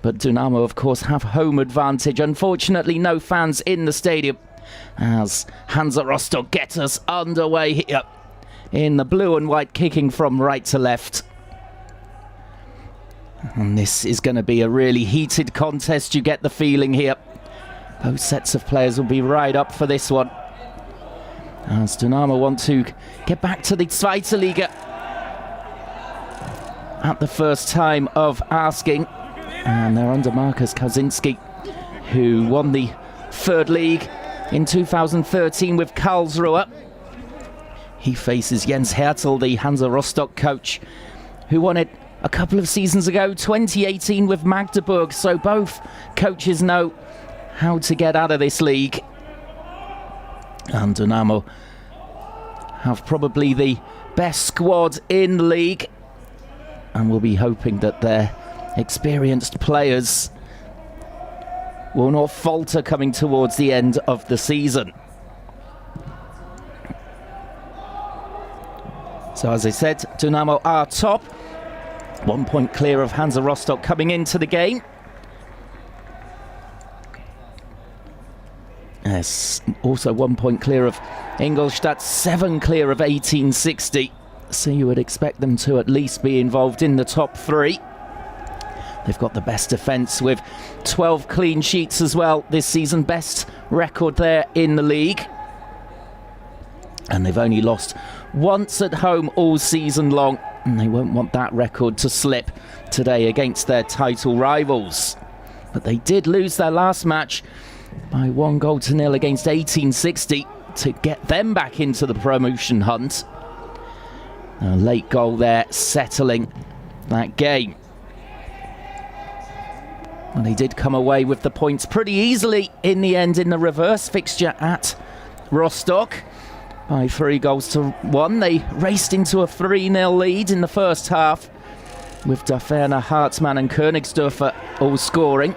But Dynamo, of course, have home advantage. Unfortunately, no fans in the stadium as Hansa Rostock get us underway here in the blue and white, kicking from right to left. And this is going to be a really heated contest, you get the feeling here. Both sets of players will be right up for this one, as Dynamo want to get back to the Zweite Liga at the first time of asking. And they're under Markus Kaczynski, who won the third league in 2013 with Karlsruhe. He faces Jens Hertel, the Hansa Rostock coach, who won it a couple of seasons ago, 2018 with Magdeburg. So both coaches know how to get out of this league. And Dynamo have probably the best squad in the league, and we'll be hoping that their experienced players will not falter coming towards the end of the season. So as I said, Dynamo are top, 1 point clear of Hansa Rostock coming into the game. Yes, also 1 point clear of Ingolstadt, 7 clear of 1860. So you would expect them to at least be involved in the top three. They've got the best defence with 12 clean sheets as well this season. Best record there in the league. And they've only lost once at home all season long. And they won't want that record to slip today against their title rivals. But they did lose their last match by 1-0 against 1860 to get them back into the promotion hunt. A late goal there settling that game. Well, they did come away with the points pretty easily in the end in the reverse fixture at Rostock by 3-1. They raced into a 3-0 lead in the first half, with Daferner, Hartmann and Königsdörfer all scoring,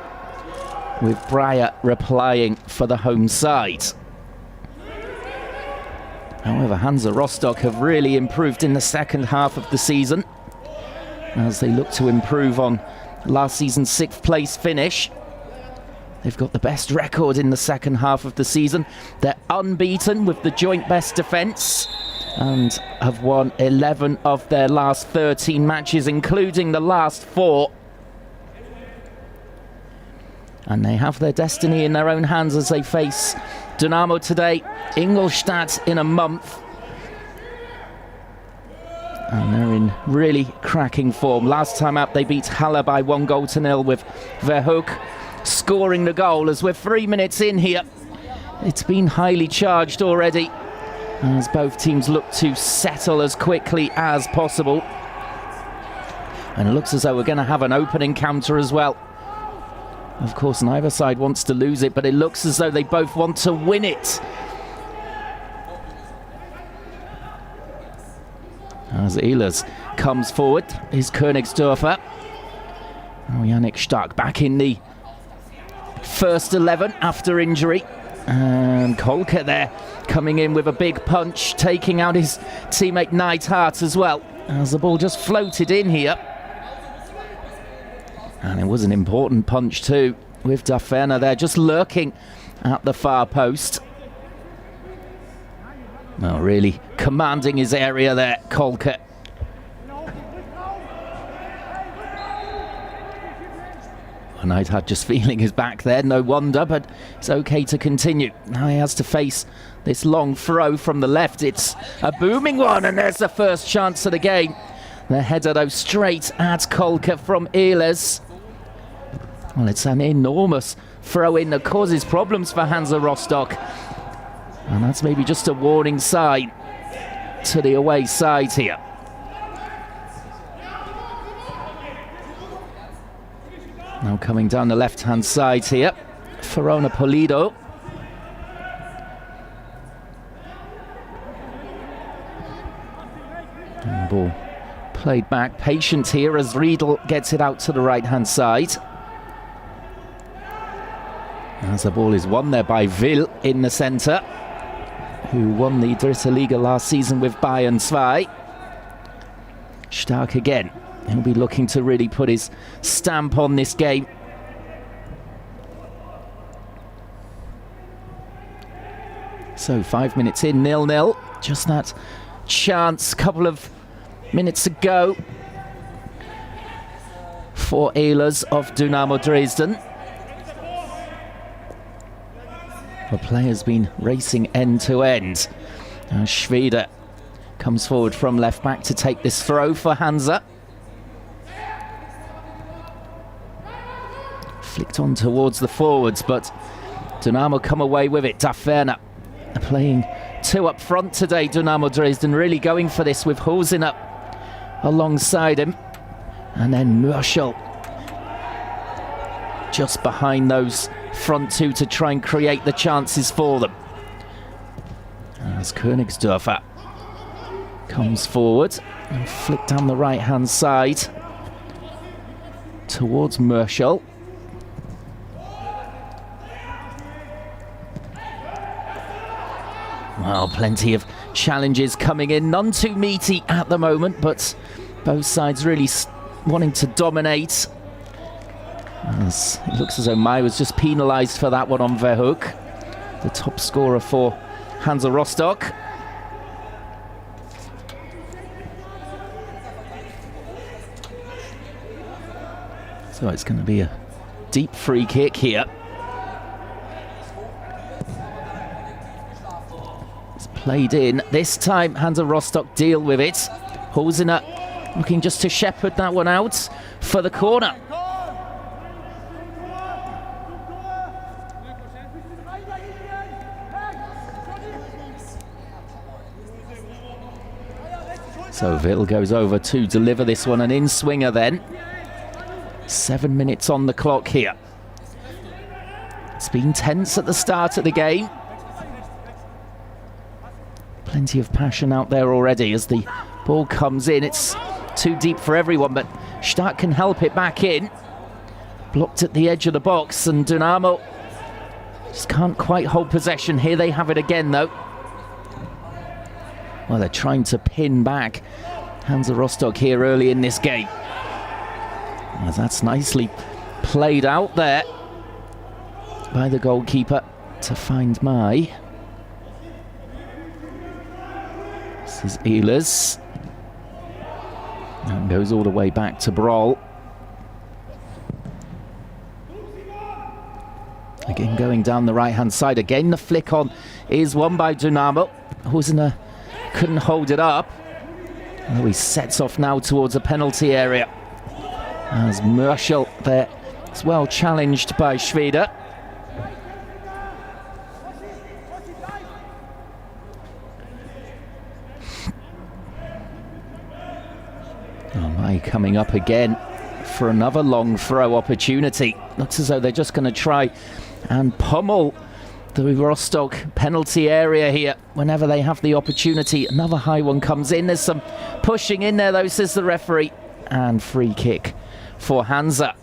with Breyer replying for the home side. However, Hansa Rostock have really improved in the second half of the season as they look to improve on last season's 6th place finish. They've got the best record in the second half of the season. They're unbeaten with the joint best defence and have won 11 of their last 13 matches, including the last 4. And they have their destiny in their own hands as they face Dynamo today, Ingolstadt in a month. And they're in really cracking form. Last time out, they beat Halle by 1-0 with Verhoek scoring the goal. As we're 3 minutes in here, it's been highly charged already, as both teams look to settle as quickly as possible. And it looks as though we're going to have an opening counter as well. Of course, neither side wants to lose it, but it looks as though they both want to win it. As Ehlers comes forward, is Königsdörfer. Oh, Yannick Stark back in the first 11 after injury. And Kolke there coming in with a big punch, taking out his teammate Neidhart as well, as the ball just floated in here. And it was an important punch too, with Daferner there just lurking at the far post. Well, really commanding his area there, Kolke. Neidhart just feeling his back there, no wonder, but it's okay to continue. Now he has to face this long throw from the left. It's a booming one, and there's the first chance of the game. The header though straight at Kolke from Ehlers. Well, it's an enormous throw-in that causes problems for Hansa Rostock. And that's maybe just a warning sign to the away side here. Now coming down the left-hand side here, Verona Polido. And ball played back, patient here as Riedel gets it out to the right-hand side. As the ball is won there by Will in the centre, who won the Dritte Liga last season with Bayern 2. Stark again. He'll be looking to really put his stamp on this game So 5 minutes in, 0-0. Just that chance a couple of minutes ago for Ehlers of Dynamo Dresden. The player's been racing end to end. Now Schwede comes forward from left back to take this throw for Hansa. Flicked on towards the forwards, but Dynamo come away with it. Dafferna playing two up front today. Dynamo Dresden really going for this with Hosen up alongside him. And then Mörschel just behind those front two to try and create the chances for them. As Königsdörfer comes forward and flick down the right-hand side towards Mörschel. Well, plenty of challenges coming in, none too meaty at the moment, but both sides really wanting to dominate. As it looks as though Mai was just penalised for that one on Verhoek, the top scorer for Hansa Rostock. So it's going to be a deep free kick here. It's played in. This time Hansa Rostock deal with it. Hosener looking just to shepherd that one out for the corner. So Vill goes over to deliver this one, an in-swinger then. 7 minutes on the clock here. It's been tense at the start of the game. Plenty of passion out there already as the ball comes in. It's too deep for everyone, but Stark can help it back in. Blocked at the edge of the box, and Dynamo just can't quite hold possession. Here they have it again, though. Well, they're trying to pin back Hansa Rostock here early in this game. As that's nicely played out there by the goalkeeper to find Mai. This is Ehlers. And goes all the way back to Broll. Again going down the right-hand side. Again the flick on is won by Dynamo. Hosener couldn't hold it up. Well, he sets off now towards a penalty area. As Mörschel there is well challenged by Schwede. Oh, Mai coming up again for another long throw opportunity. Looks as though they're just going to try and pummel the Rostock penalty area here whenever they have the opportunity. Another high one comes in. There's some pushing in there though, says the referee. And free kick for Hansa.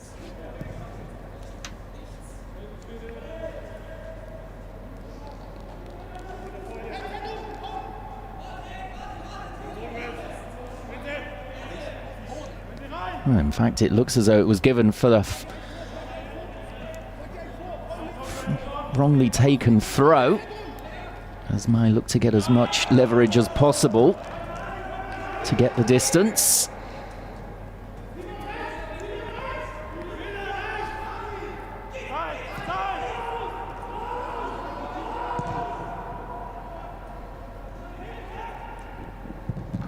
Well, in fact, it looks as though it was given for the wrongly taken throw, as Mai looked to get as much leverage as possible to get the distance.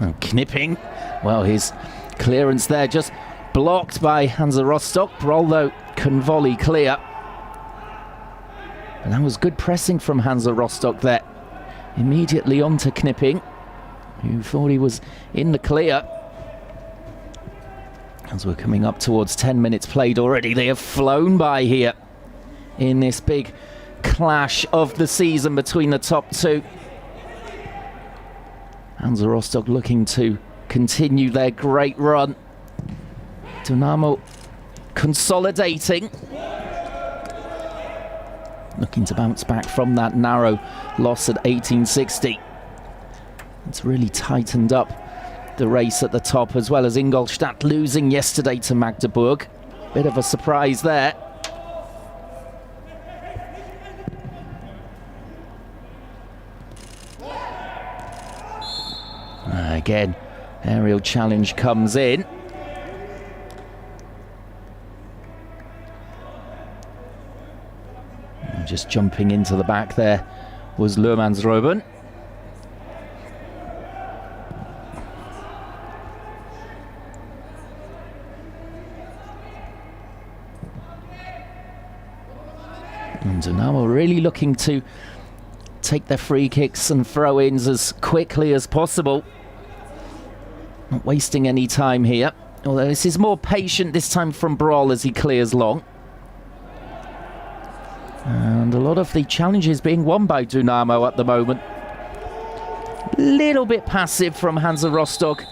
Oh, Knipping, well, his clearance there just blocked by Hansa Rostock. Broll, though, can volley clear. And that was good pressing from Hansa Rostock there. Immediately on to Knipping, who thought he was in the clear. As we're coming up towards 10 minutes played already, they have flown by here in this big clash of the season between the top two. Hansa Rostock looking to continue their great run. Dynamo consolidating. Looking to bounce back from that narrow loss at 1860. It's really tightened up the race at the top, as well as Ingolstadt losing yesterday to Magdeburg. Bit of a surprise there. Again, aerial challenge comes in. And just jumping into the back there was Ruben. And Dynamo really looking to take their free kicks and throw-ins as quickly as possible. Not wasting any time here. Although this is more patient this time from Brawl as he clears long. And a lot of the challenges being won by Dynamo at the moment. Little bit passive from Hansa Rostock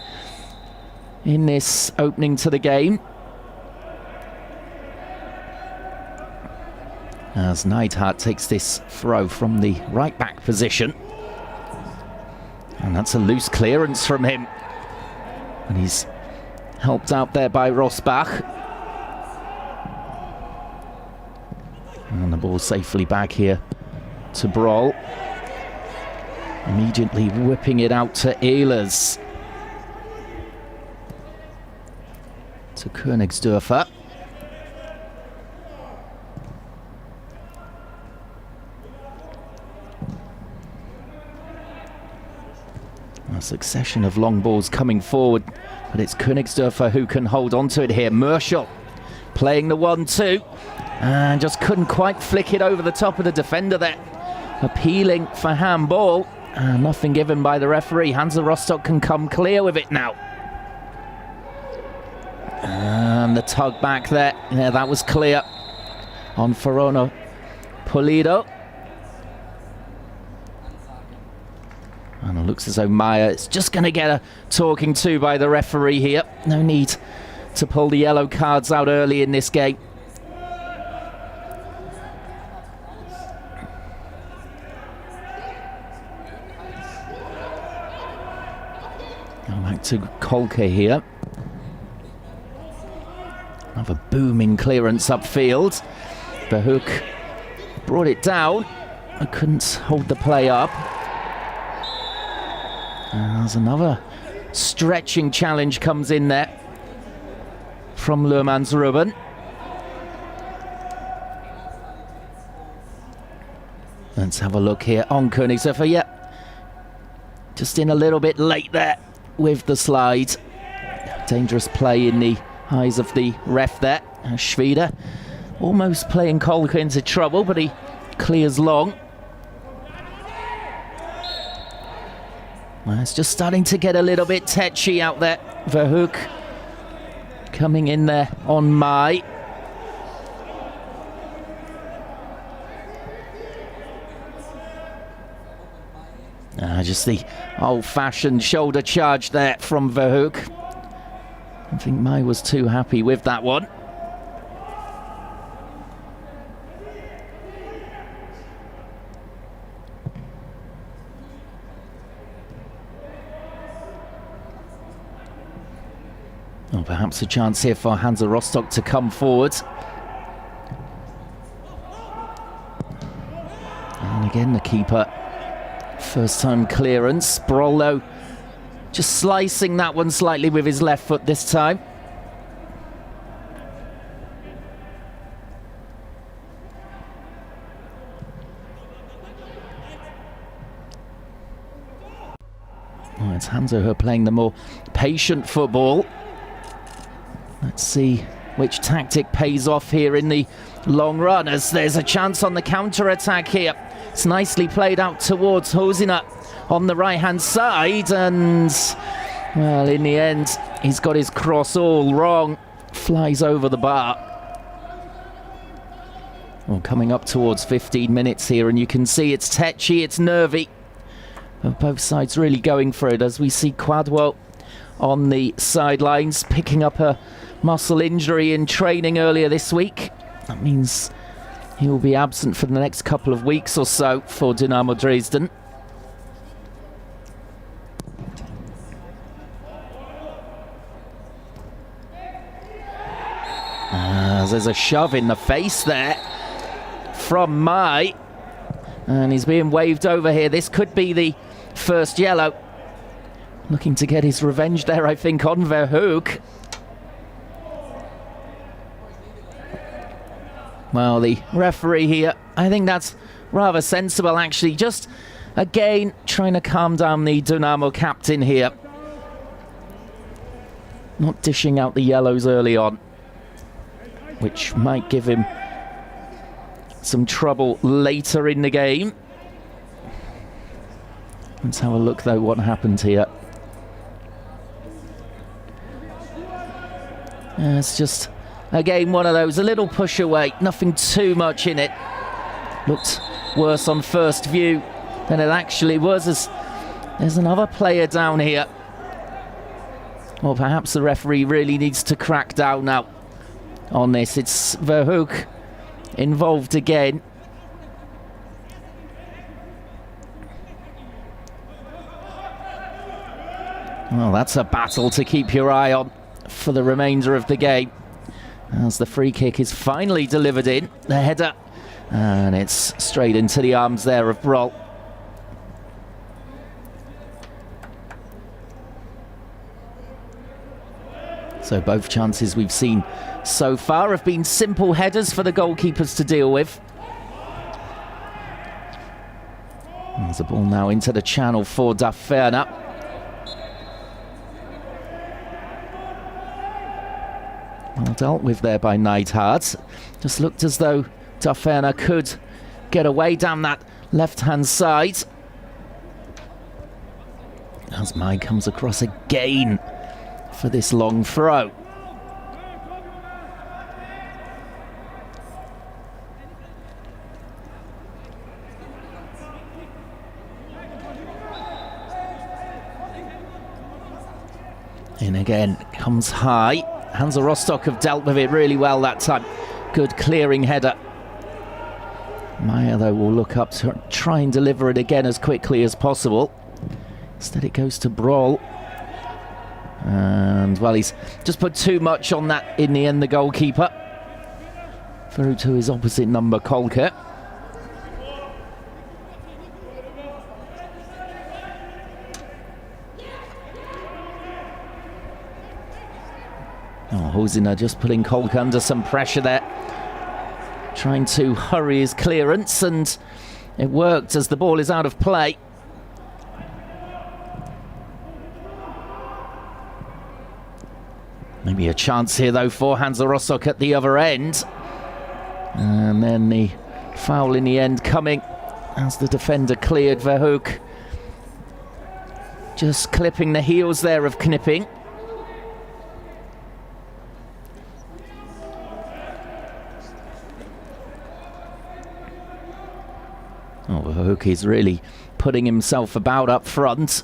in this opening to the game. As Neidhardt takes this throw from the right back position. And that's a loose clearance from him. And he's helped out there by Rosbach. And the ball safely back here to Brawl. Immediately whipping it out to Ehlers. To Königsdörfer. A succession of long balls coming forward, but it's Königsdörfer who can hold on to it here. Merschel playing the 1-2 and just couldn't quite flick it over the top of the defender there. Appealing for handball, and nothing given by the referee. Hansa Rostock can come clear with it now. And the tug back there. Yeah, that was clear on Ferrano Pulido. And it looks as though Meyer is just going to get a talking to by the referee here. No need to pull the yellow cards out early in this game. Go back to Kolke here. Another booming clearance upfield. Verhoek brought it down. I couldn't hold the play up. There's another stretching challenge comes in there from Ruben. Let's have a look here on Königsdörfer. Yeah, just in a little bit late there with the slide. Dangerous play in the eyes of the ref there. Schwede almost playing Kolke into trouble, but he clears long. Well, it's just starting to get a little bit tetchy out there. Verhoek coming in there on Mai. Just the old-fashioned shoulder charge there from Verhoek. I think Mai was too happy with that one. Well, perhaps a chance here for Hansa Rostock to come forward. And again, the keeper. First time clearance. Brollo just slicing that one slightly with his left foot this time. Oh, it's Hansa who are playing the more patient football. Let's see which tactic pays off here in the long run, as there's a chance on the counter-attack here. It's nicely played out towards Hosina on the right-hand side, and, well, in the end, he's got his cross all wrong. Flies over the bar. Well, coming up towards 15 minutes here, and you can see it's tetchy, it's nervy. But both sides really going for it, as we see Quadwo on the sidelines, picking up a muscle injury in training earlier this week. That means he will be absent for the next couple of weeks or so for Dynamo Dresden. There's a shove in the face there from Mai, and he's being waved over here. This could be the first yellow. Looking to get his revenge there, I think, on Verhoek. Well, the referee here, I think that's rather sensible, actually. Just, again, trying to calm down the Dynamo captain here. Not dishing out the yellows early on, which might give him some trouble later in the game. Let's have a look, though, what happened here. It's just, again, one of those, a little push away, nothing too much in it. Looked worse on first view than it actually was, as there's another player down here. Well, perhaps the referee really needs to crack down now on this. It's Verhoek involved again. Well, that's a battle to keep your eye on for the remainder of the game, as the free kick is finally delivered in, the header, and it's straight into the arms there of Broll. So both chances we've seen so far have been simple headers for the goalkeepers to deal with. There's a ball now into the channel for Dafferna. Well dealt with there by Neidhart. Just looked as though Dafferna could get away down that left-hand side. As Mai comes across again for this long throw. In again, comes high. Hansa Rostock have dealt with it really well that time. Good clearing header. Meyer, though, will look up to try and deliver it again as quickly as possible. Instead it goes to Broll. And, well, he's just put too much on that in the end, the goalkeeper. Through to his opposite number, Kolke. Oh, Hosiner just putting Kolke under some pressure there. Trying to hurry his clearance, and it worked as the ball is out of play. Maybe a chance here, though, for Hansa Rostock at the other end. And then the foul in the end coming as the defender cleared Verhoek. Just clipping the heels there of Knipping. Oh, Verhoek is really putting himself about up front.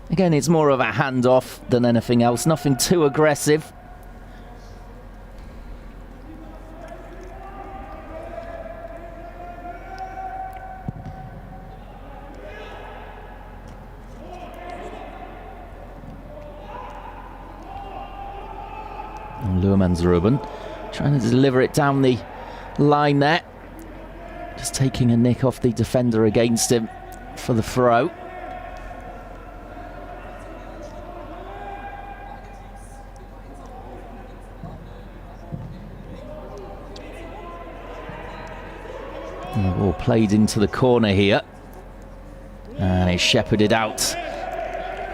Again, it's more of a handoff than anything else. Nothing too aggressive. Luhrmannsruben trying to deliver it down the line there. Just taking a nick off the defender against him for the throw. And the ball played into the corner here. And it's shepherded out.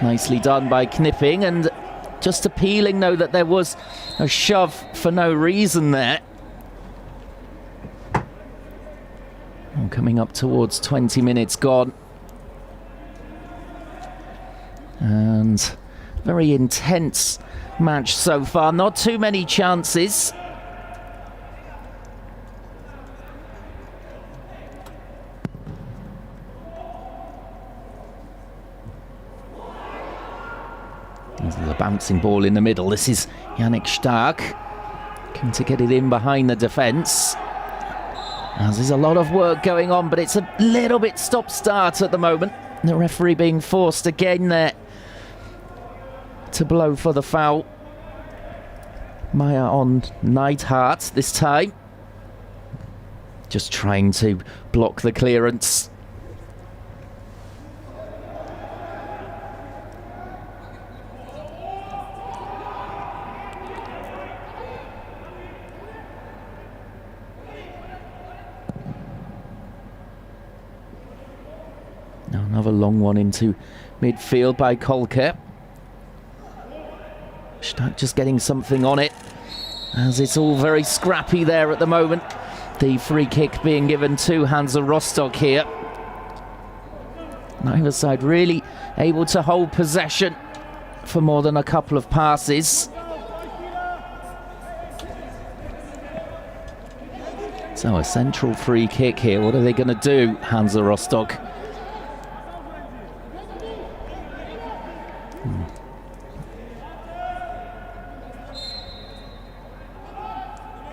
Nicely done by Knipping, and just appealing, though, that there was a shove for no reason there. Coming up towards 20 minutes gone. And very intense match so far. Not too many chances. There's a bouncing ball in the middle. This is Yannick Stark. Looking to get it in behind the defence. As there's a lot of work going on, but it's a little bit stop-start at the moment. The referee being forced again there to blow for the foul. Meyer on Neidhart this time. Just trying to block the clearance. Another long one into midfield by Kolke. Stadt just getting something on it, as it's all very scrappy there at the moment. The free kick being given to Hansa Rostock here. Neither side really able to hold possession for more than a couple of passes. So a central free kick here. What are they going to do, Hansa Rostock?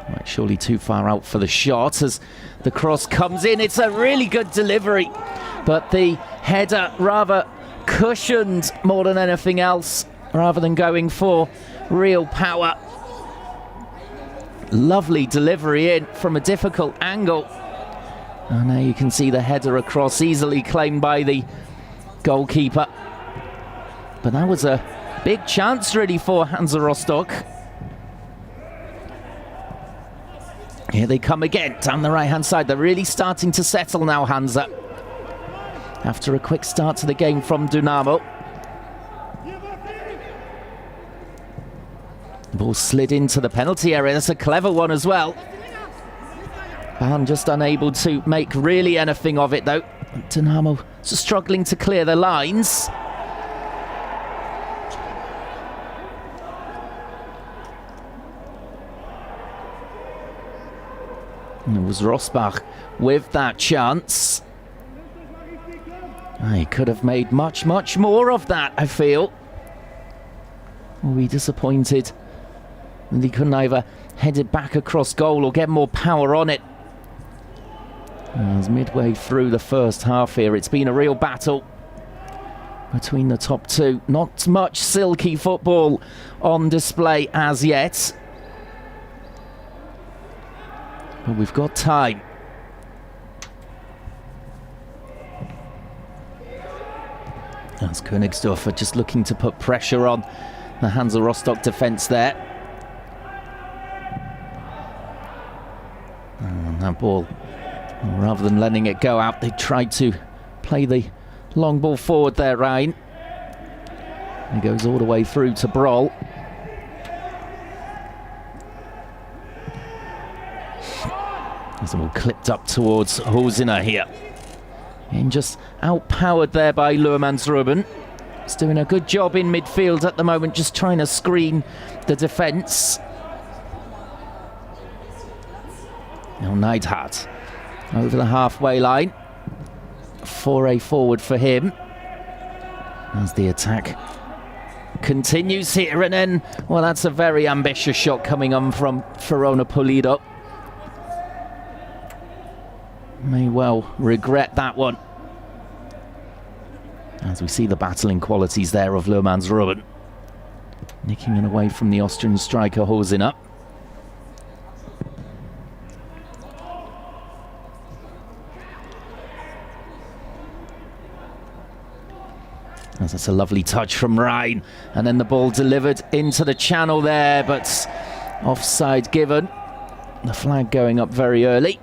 Right, surely too far out for the shot as the cross comes in. It's a really good delivery, but the header rather cushioned more than anything else, rather than going for real power. Lovely delivery in from a difficult angle. And now you can see the header across, easily claimed by the goalkeeper. But that was a big chance really for Hansa Rostock. Here they come again, down the right-hand side. They're really starting to settle now, Hansa, after a quick start to the game from Dynamo. The ball slid into the penalty area. That's a clever one as well. Bahn just unable to make really anything of it, though. Dynamo just struggling to clear their lines. And it was Rosbach with that chance. He could have made much, much more of that, I feel. We'll be disappointed that he couldn't either head it back across goal or get more power on it. As midway through the first half here, it's been a real battle between the top two. Not much silky football on display as yet. But we've got time. That's Königsdorfer just looking to put pressure on the Hansa Rostock defence there. And that ball, rather than letting it go out, they tried to play the long ball forward there, Ryan. It goes all the way through to Broll. There's a ball clipped up towards Hosiner here. And just outpowered there by Luhrmannsruben. He's doing a good job in midfield at the moment, just trying to screen the defence. Now Neidhardt over the halfway line. Foray forward for him as the attack continues here, and then, well, that's a very ambitious shot coming on from Verona Pulido. May well regret that one, as we see the battling qualities there of Luhrmannsruben, nicking it away from the Austrian striker Hosiner. As that's a lovely touch from Rhein, and then the ball delivered into the channel there, but offside given. The flag going up very early.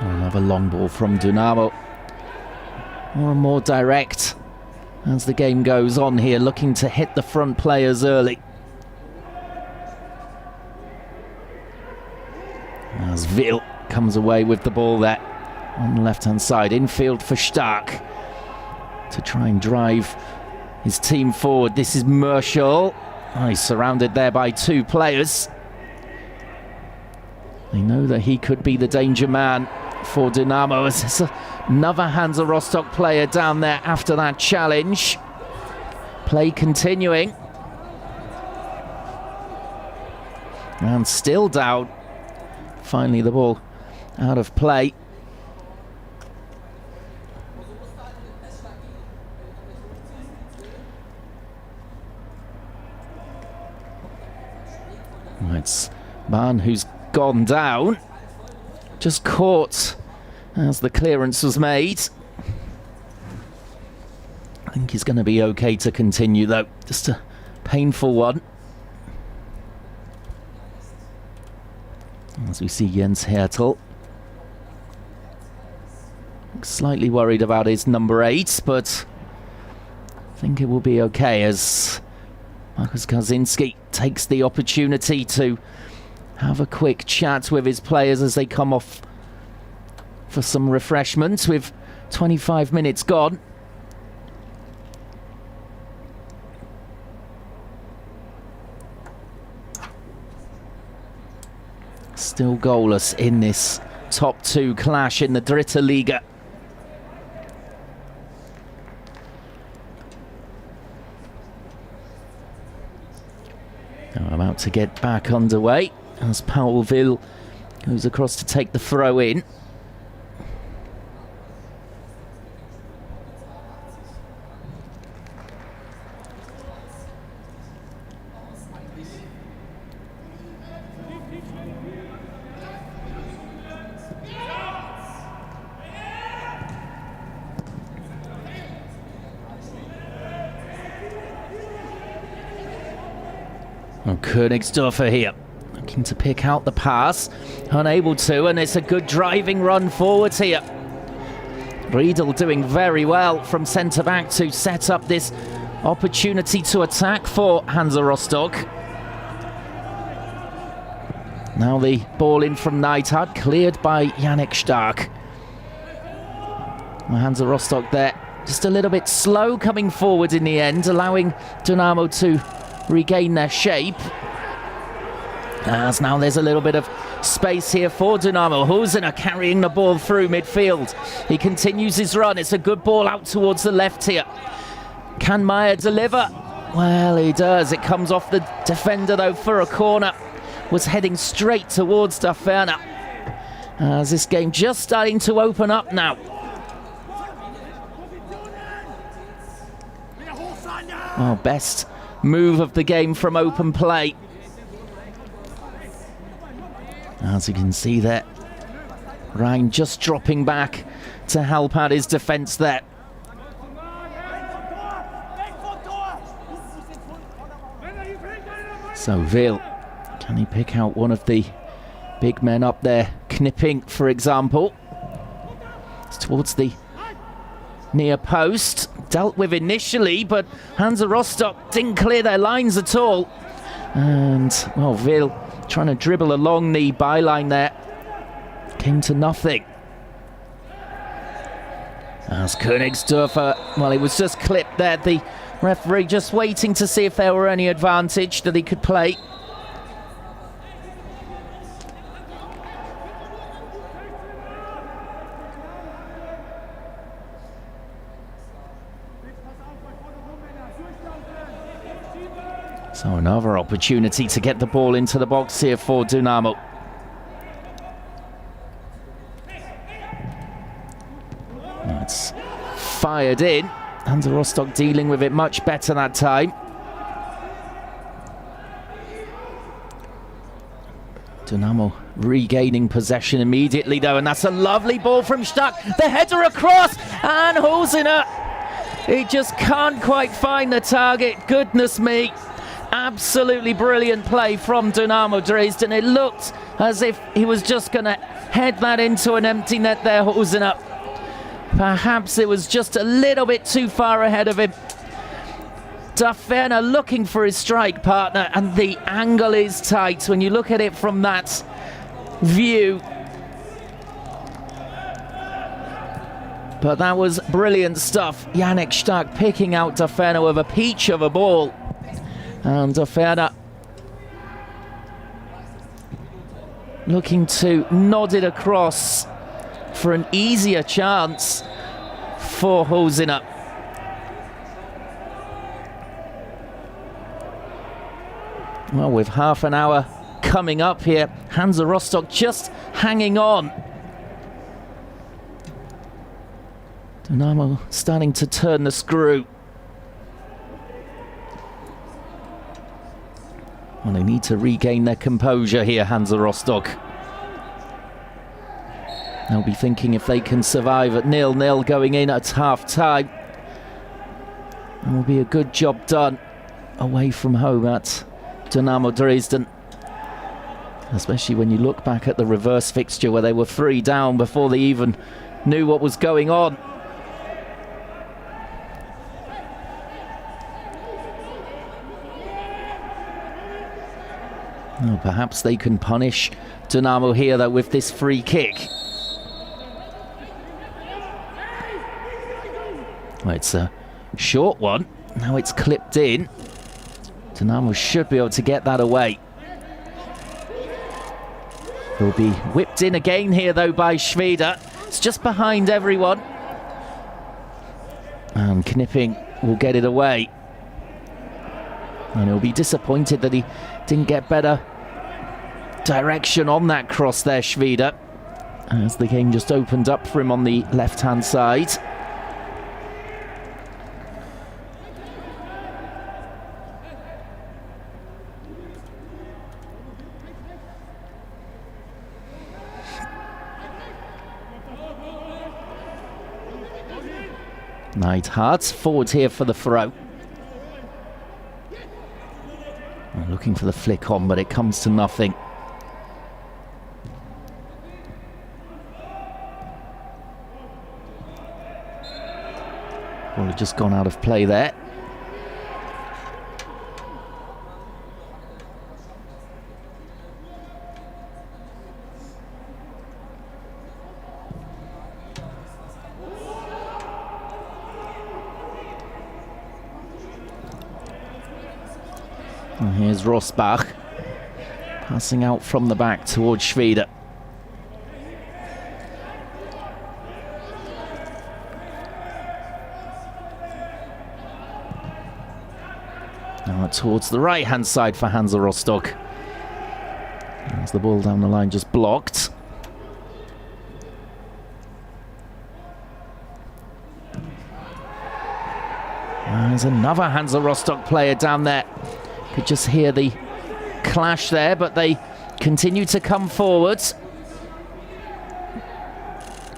Another long ball from Dynamo. More and more direct as the game goes on here, looking to hit the front players early. As Wiel comes away with the ball there on the left-hand side. Infield for Stark to try and drive his team forward. This is Merschel. Oh, he's surrounded there by two players. They know that he could be the danger man for Dynamo, as there's another Hansa Rostock player down there after that challenge. Play continuing. And still down. Finally the ball out of play. It's Bahn who's gone down. Just caught as the clearance was made. think he's going to be okay to continue, though. Just a painful one. As we see Jens Hertel. Slightly worried about his number 8, but I think it will be okay as Markus Kaczynski takes the opportunity to have a quick chat with his players as they come off for some refreshments with 25 minutes gone. Still goalless in this top 2 clash in the Dritte Liga. Now about to get back underway as Paul Will goes across to take the throw in. Well, Königsdörfer here, looking to pick out the pass, unable to, and it's a good driving run forwards here. Riedel doing very well from centre-back to set up this opportunity to attack for Hansa Rostock. Now the ball in from Neidhardt, cleared by Yannick Stark. Well, Hansa Rostock there, just a little bit slow coming forward in the end, allowing Dynamo to regain their shape. As now there's a little bit of space here for Dynamo. Husener carrying the ball through midfield. He continues his run. It's a good ball out towards the left here. Can Meyer deliver? Well, he does. It comes off the defender though for a corner. Was heading straight towards Daferner. As this game just starting to open up now. Oh, best move of the game from open play. As you can see there, Ryan just dropping back to help out his defence there. So Will, can he pick out one of the big men up there? Knipping, for example. It's towards the near post. Dealt with initially, but Hansa Rostock didn't clear their lines at all. And, well, Will trying to dribble along the byline there. Came to nothing. As Königsdörfer, well, he was just clipped there. The referee just waiting to see if there were any advantage that he could play. So another opportunity to get the ball into the box here for Dynamo. It's fired in. Hansa Rostock dealing with it much better that time. Dynamo regaining possession immediately though, and that's a lovely ball from Stark. The header across, and Husener, he just can't quite find the target. Goodness me. Absolutely brilliant play from Dynamo Dresden. It looked as if he was just going to head that into an empty net there, Husener. Perhaps it was just a little bit too far ahead of him. Daferner looking for his strike partner, and the angle is tight when you look at it from that view. But that was brilliant stuff. Yannick Stark picking out Daferner with a peach of a ball. And Daferner looking to nod it across for an easier chance for Husener. Well, with half an hour coming up here, Hansa Rostock just hanging on. Dynamo starting to turn the screw. Well, they need to regain their composure here, Hansa Rostock. They'll be thinking if they can survive at 0-0 going in at half-time. And will be a good job done away from home at Dynamo Dresden. Especially when you look back at the reverse fixture where they were 3 down before they even knew what was going on. Well, perhaps they can punish Dynamo here though with this free kick. Well, it's a short one. Now it's clipped in. Dynamo should be able to get that away. Will be whipped in again here though by Schweder. It's just behind everyone. And Knipping will get it away. And he'll be disappointed that he didn't get better direction on that cross there, Schweder, as the game just opened up for him on the left-hand side. Neidhardt forward here for the throw. Looking for the flick on, but it comes to nothing. Well, it just gone out of play there. And here's Rosbach passing out from the back towards Schweder. Now towards the right hand side for Hansa Rostock. As the ball down the line just blocked. There's another Hansa Rostock player down there. Could just hear the clash there, but they continue to come forwards.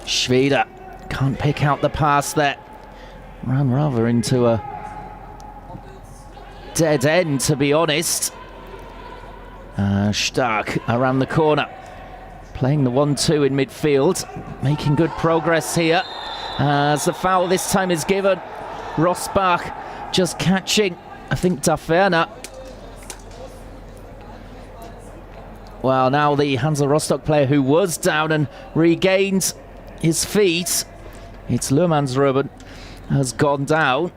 Schweder can't pick out the pass there. Ran rather into a dead end, to be honest. Stark around the corner. Playing the 1-2 in midfield. Making good progress here. As the foul this time is given. Rosbach just catching, I think, Daferner. Well, now the Hansa Rostock player who was down and regained his feet. It's Luhmannsruben has gone down.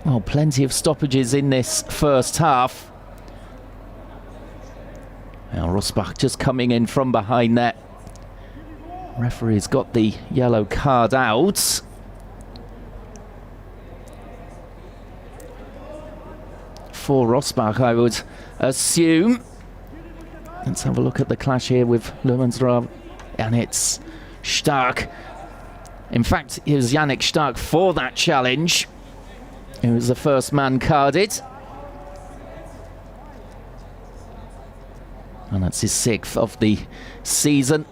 Well, plenty of stoppages in this first half. Now Rosbach just coming in from behind there. Referee's got the yellow card out. For Rosbach, I would assume. Let's have a look at the clash here with Luhmannsruben. And it's Stark. In fact, it was Yannick Stark for that challenge. He was the first man carded. And that's his 6th of the season.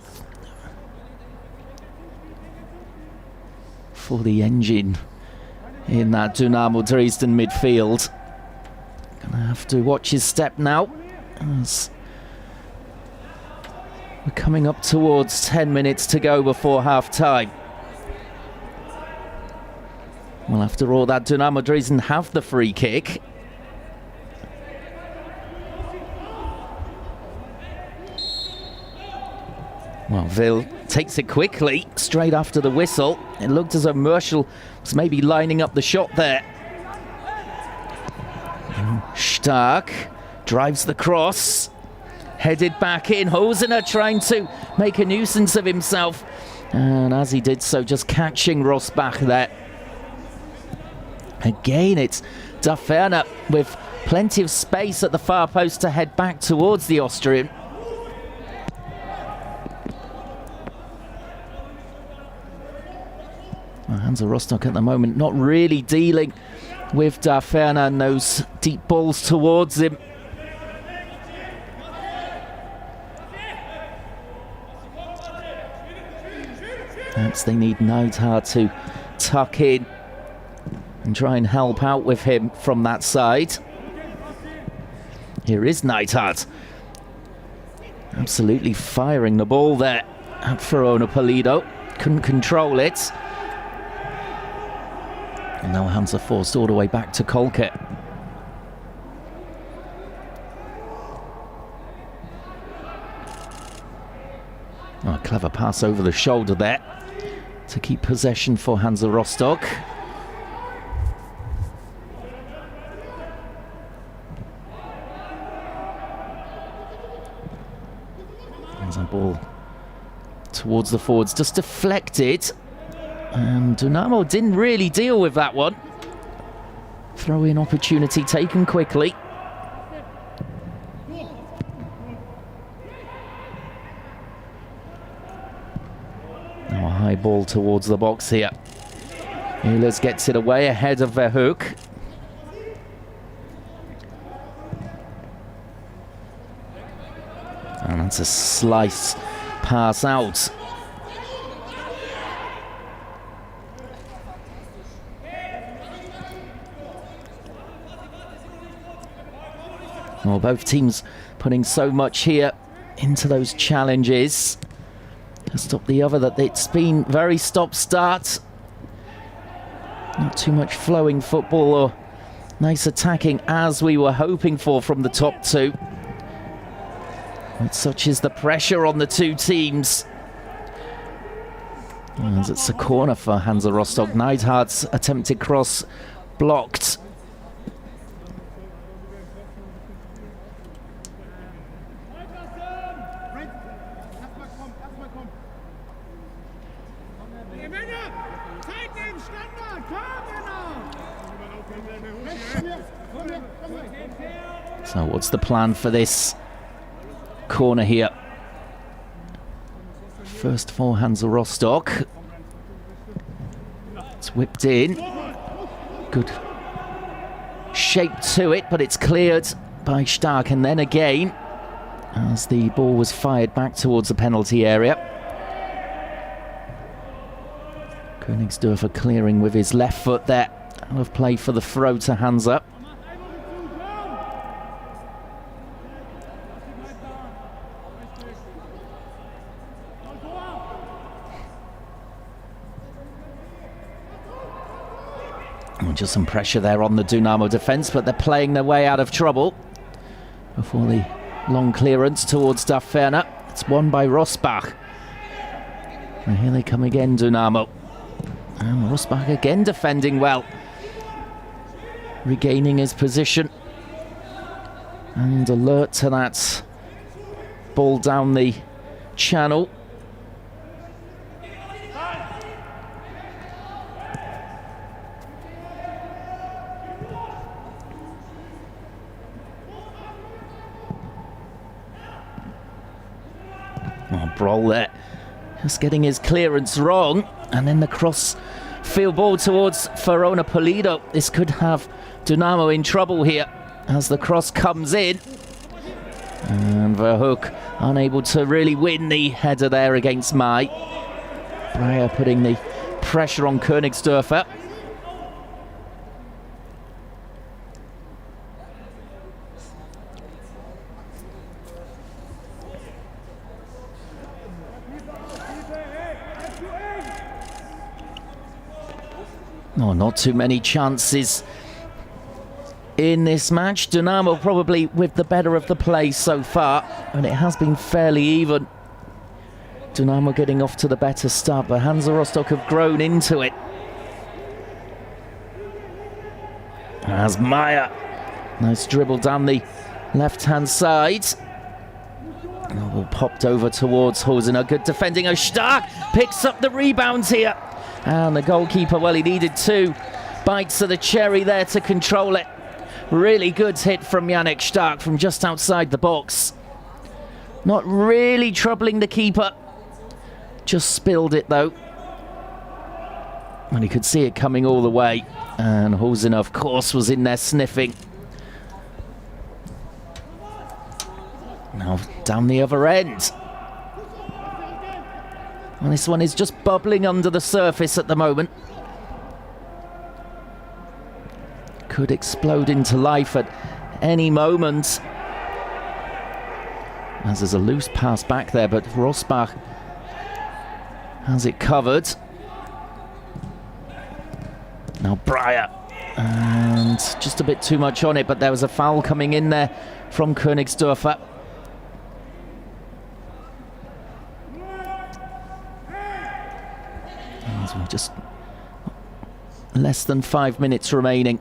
For the engine in that Dynamo Dresden midfield. Gonna have to watch his step now. As we're coming up towards 10 minutes to go before half-time. Well, after all, that Dynamo Dresden have the free kick. Well, Will takes it quickly, straight after the whistle. It looked as though Merschel was maybe lining up the shot there. Stark drives the cross. Headed back in. Hosener trying to make a nuisance of himself. And as he did so, just catching Rosbach there. Again, it's Daferner with plenty of space at the far post to head back towards the Austrian. Well, Hansa Rostock at the moment not really dealing with Daferner and those deep balls towards him. Perhaps they need Neidhardt to tuck in. and try and help out with him from that side. Here is Neidhardt. Absolutely firing the ball there at Verona Polido. Couldn't control it. And now Hansa forced all the way back to Kolke. Oh, a clever pass over the shoulder there to keep possession for Hansa Rostock. There's a ball towards the forwards, just deflected. And Dynamo didn't really deal with that one. Throw-in opportunity taken quickly. Now a high ball towards the box here. Ehlers gets it away ahead of Verhoek. And that's a slice pass out. Well, both teams putting so much here into those challenges to stop the other. That it's been very stop-start. Not too much flowing football or nice attacking as we were hoping for from the top two. But such is the pressure on the two teams. As it's a corner for Hansa Rostock. Neidhardt's attempted cross blocked. So what's the plan for this corner here? First for Hansa Rostock. It's whipped in. Good shape to it, but it's cleared by Stark. And then again, as the ball was fired back towards the penalty area. Königsdörfer clearing with his left foot there. Out of play for the throw to Hansa. Just some pressure there on the Dynamo defence, but they're playing their way out of trouble. Before the long clearance towards Daferner. It's won by Rosbach. And here they come again, Dynamo. And Rosbach again defending well. Regaining his position. And alert to that ball down the channel. Broll there, just getting his clearance wrong, and then the cross field ball towards Verona Polido. This could have Dynamo in trouble here as the cross comes in, and Verhoek unable to really win the header there against Mai. Breyer putting the pressure on Königsdörfer. Oh, not too many chances in this match. Dynamo probably with the better of the play so far, and it has been fairly even. Dynamo getting off to the better start, but Hansa Rostock have grown into it. As Meyer, nice dribble down the left-hand side. Oh, popped over towards Hosener. Good defending. Stark picks up the rebound here. And the goalkeeper, well, he needed two bites of the cherry there to control it. Really good hit from Yannick Stark from just outside the box. Not really troubling the keeper. Just spilled it, though. And he could see it coming all the way. And Hosener, of course, was in there sniffing. Now down the other end. And this one is just bubbling under the surface at the moment. could explode into life at any moment. As there's a loose pass back there, but Rosbach has it covered. Now Breyer, and just a bit too much on it, but there was a foul coming in there from Königsdörfer. As we're just less than 5 minutes remaining.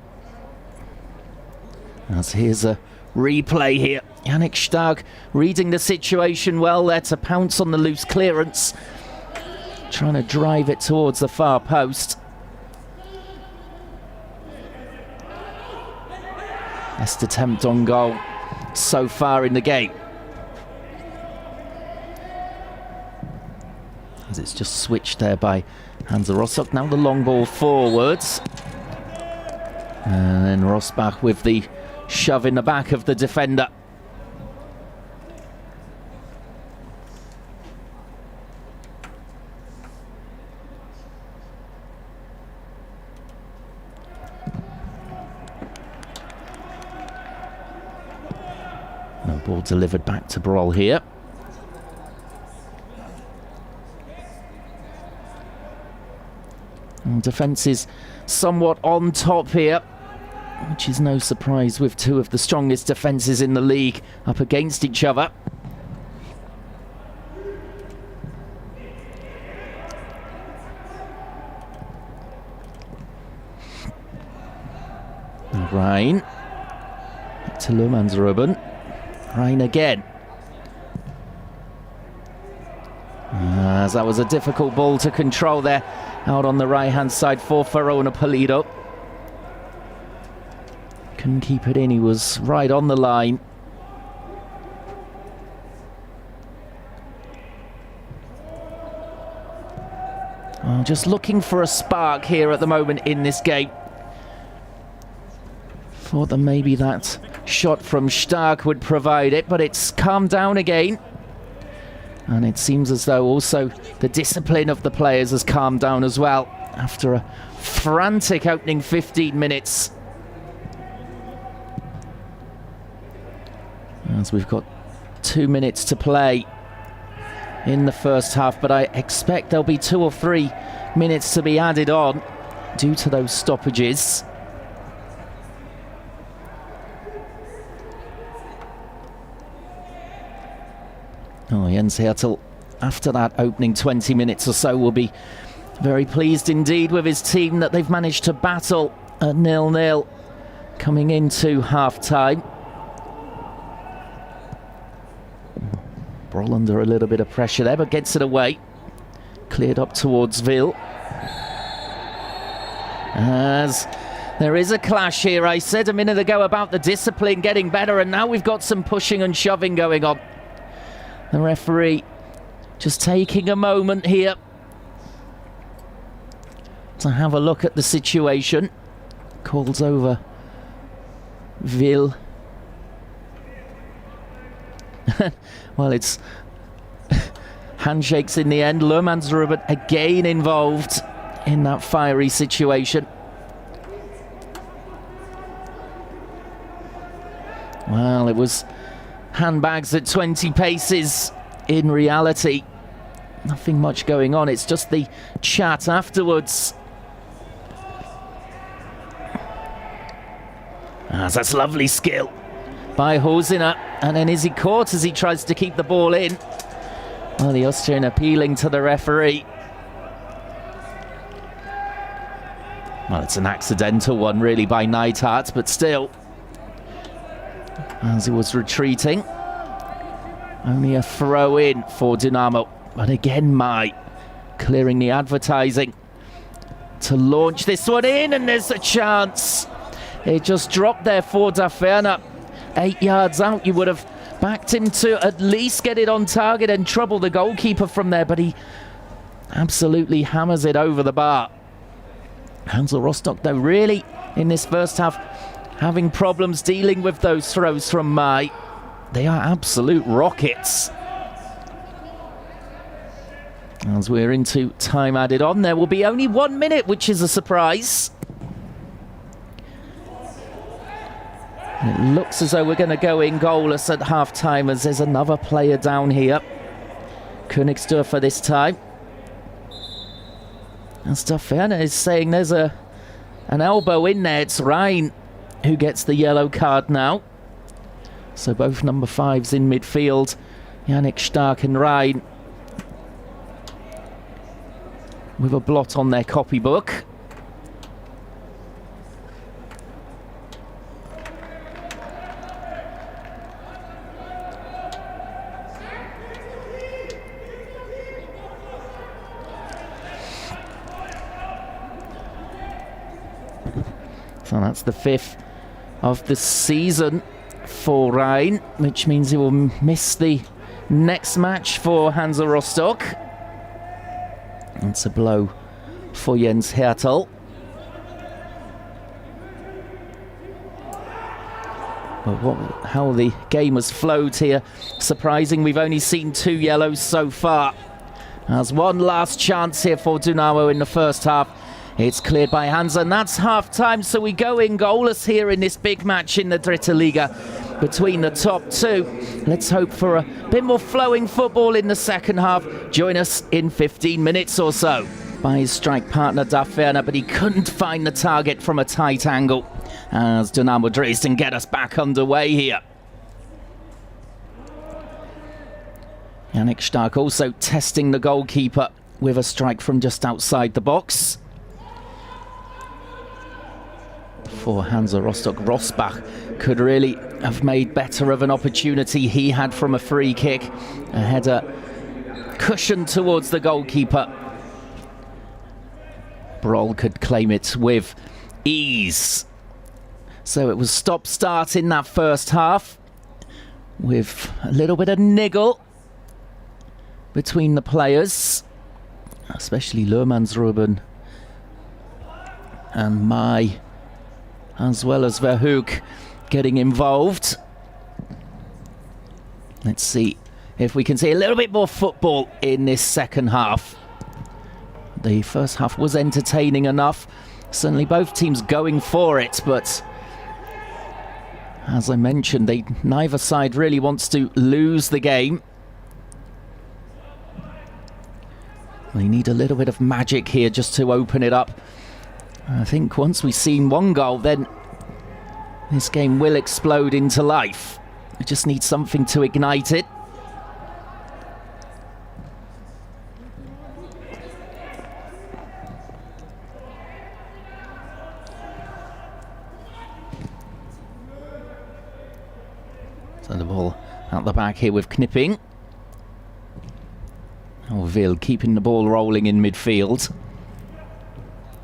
As here's a replay here. Yannick Stark reading the situation well there to pounce on the loose clearance. Trying to drive it towards the far post. Best attempt on goal so far in the game. As it's just switched there by Hansa Rostock. Now the long ball forwards. And then Rosbach with the shove in the back of the defender. No ball delivered back to Broll here. And defence is somewhat on top here, which is no surprise with two of the strongest defences in the league up against each other. Rhein to Luhmannsruben. Rhein again. As that was a difficult ball to control there out on the right hand side for Verona Polido. Couldn't keep it in, he was right on the line. Oh, just looking for a spark here at the moment in this game. Thought that maybe that shot from Stark would provide it, but it's calmed down again. And it seems as though also the discipline of the players has calmed down as well after a frantic opening 15 minutes. As we've got 2 minutes to play in the first half, but I expect there'll be 2 or 3 minutes to be added on due to those stoppages. Oh, Jens Hertel, after that opening 20 minutes or so, will be very pleased indeed with his team that they've managed to battle at 0-0 coming into half-time. Broll under a little bit of pressure there, but gets it away. Cleared up towards Ville. As there is a clash here. I said a minute ago about the discipline getting better, and now we've got some pushing and shoving going on. The referee just taking a moment here to have a look at the situation. Calls over Ville. Well, it's handshakes in the end. Luhmannsruben again involved in that fiery situation. Well, it was handbags at 20 paces in reality. Nothing much going on. It's just the chat afterwards. That's lovely skill by Hosiner. And then is he caught as he tries to keep the ball in? Well, the Austrian appealing to the referee. Well, it's an accidental one really by Neidhardt, but still. As he was retreating. Only a throw in for Dynamo. But again, Mai clearing the advertising to launch this one in, and there's a chance. It just dropped there for Daferner. 8 yards out, you would have backed him to at least get it on target and trouble the goalkeeper from there, but he absolutely hammers it over the bar. Hansa Rostock, though, really, in this first half, having problems dealing with those throws from Mai. They are absolute rockets. As we're into time added on, there will be only 1 minute, which is a surprise. It looks as though we're going to go in goalless at half-time as there's another player down here. Königsdörfer this time. And Stafferner is saying there's an elbow in there. It's Rhein who gets the yellow card now. So both number 5s in midfield, Yannick Stark and Rhein, with a blot on their copybook. So that's the 5th of the season for Rhein, which means he will miss the next match for Hansa Rostock. It's a blow for Jens Hertel. But how the game has flowed here. Surprising, we've only seen 2 yellows so far. There's one last chance here for Dynamo in the first half. It's cleared by Hansa, and that's half-time, so we go in goalless here in this big match in the Dritte Liga between the top 2. Let's hope for a bit more flowing football in the second half. Join us in 15 minutes or so. By his strike partner Stafferner, but he couldn't find the target from a tight angle as Dynamo Dresden get us back underway here. Yannick Stark also testing the goalkeeper with a strike from just outside the box. For Hansa Rostock, Rosbach could really have made better of an opportunity he had from a free kick. A header cushioned towards the goalkeeper. Broll could claim it with ease. So it was stop-start in that first half, with a little bit of niggle between the players, especially Lermansruben and Mai, as well as Verhoek getting involved. Let's see if we can see a little bit more football in this second half. The first half was entertaining enough. Certainly both teams going for it, but as I mentioned, neither side really wants to lose the game. They need a little bit of magic here just to open it up. I think once we've seen one goal, then this game will explode into life. We just need something to ignite it. So the ball out the back here with Knipping. Vil keeping the ball rolling in midfield.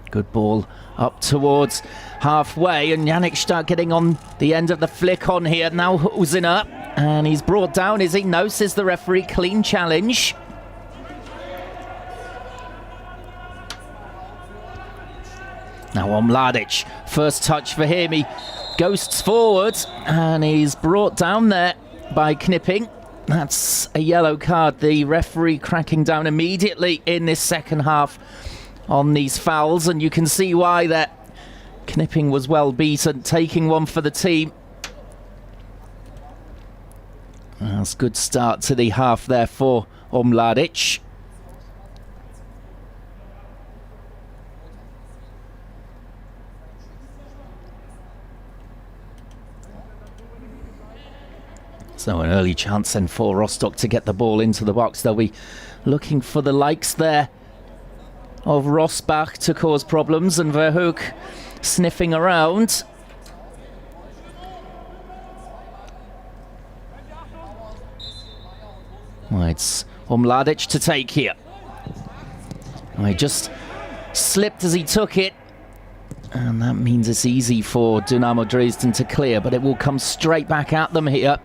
Good ball up towards halfway, and Yannick Stark getting on the end of the flick on here. Now Husiner, and he's brought down, is he? No, says the referee. Clean challenge. Now on Mladic. First touch for him. He ghosts forward, and he's brought down there by Knipping. That's a yellow card. The referee cracking down immediately in this second half on these fouls, and you can see why that. Knipping was well beaten, taking one for the team. That's a good start to the half there for Mladic. So an early chance then for Rostock to get the ball into the box. They'll be looking for the likes there of Rosbach to cause problems, and Verhoek sniffing around. Well, it's Mladic to take here. Well, he just slipped as he took it, and that means it's easy for Dynamo Dresden to clear, but it will come straight back at them here.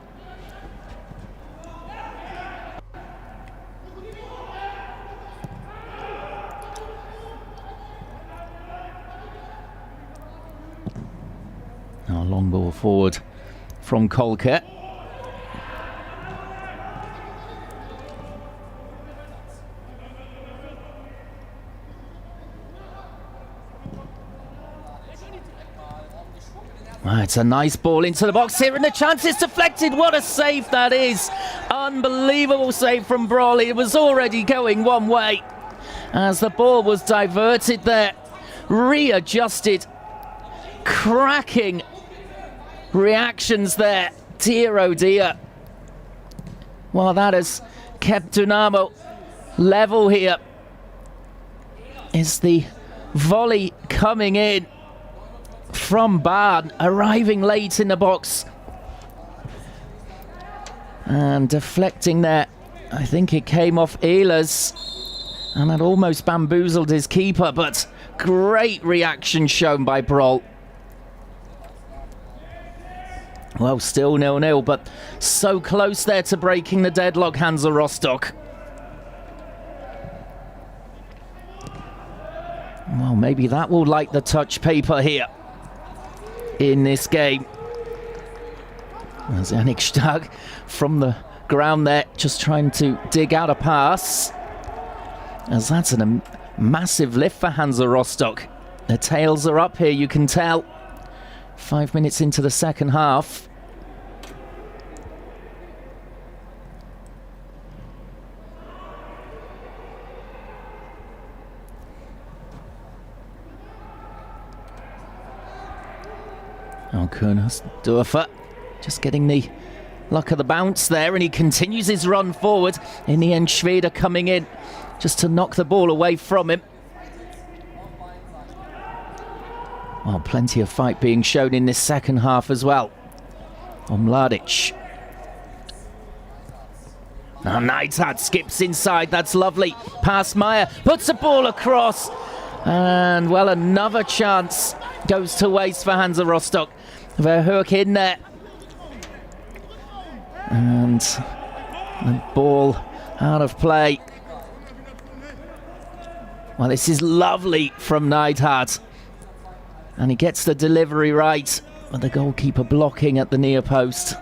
Now a long ball forward from Kolke. Well, it's a nice ball into the box here, and the chance is deflected. What a save that is. Unbelievable save from Brawley. It was already going one way as the ball was diverted there. Readjusted. Cracking reactions there. Dear oh dear. Well, that has kept Dynamo level here. Is the volley coming in from Barn, arriving late in the box and deflecting there. I think it came off Ehlers and had almost bamboozled his keeper, but great reaction shown by Broll. Well, still 0-0, but so close there to breaking the deadlock, Hansa Rostock. Well, maybe that will light the touch paper here in this game. As Yannick Stark from the ground there, just trying to dig out a pass. As that's a massive lift for Hansa Rostock. Their tails are up here, you can tell. 5 minutes into the second half. Oh, Kuhnersdorfer just getting the luck of the bounce there, and he continues his run forward. In the end, Schweder coming in just to knock the ball away from him. Well, plenty of fight being shown in this second half as well. On Mladic. Now Neidhardt skips inside, that's lovely. Past Meyer, puts the ball across. And, well, another chance goes to waste for Hansa Rostock. Verhoek in there. And the ball out of play. Well, this is lovely from Neidhardt. And he gets the delivery right, but the goalkeeper blocking at the near post.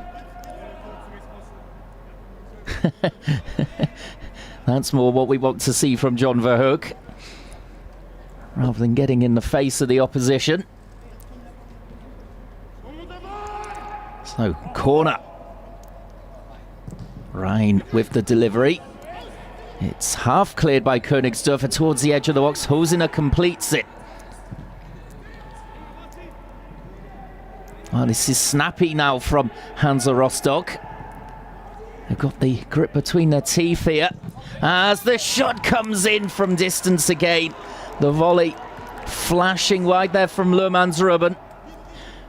That's more what we want to see from John Verhoek, rather than getting in the face of the opposition. So, corner. Rhein with the delivery. It's half cleared by Königsdörfer towards the edge of the box. Hosiner completes it. Well, this is snappy now from Hansa Rostock. They've got the grip between their teeth here. As the shot comes in from distance again. The volley flashing wide there from Lohmannsruben.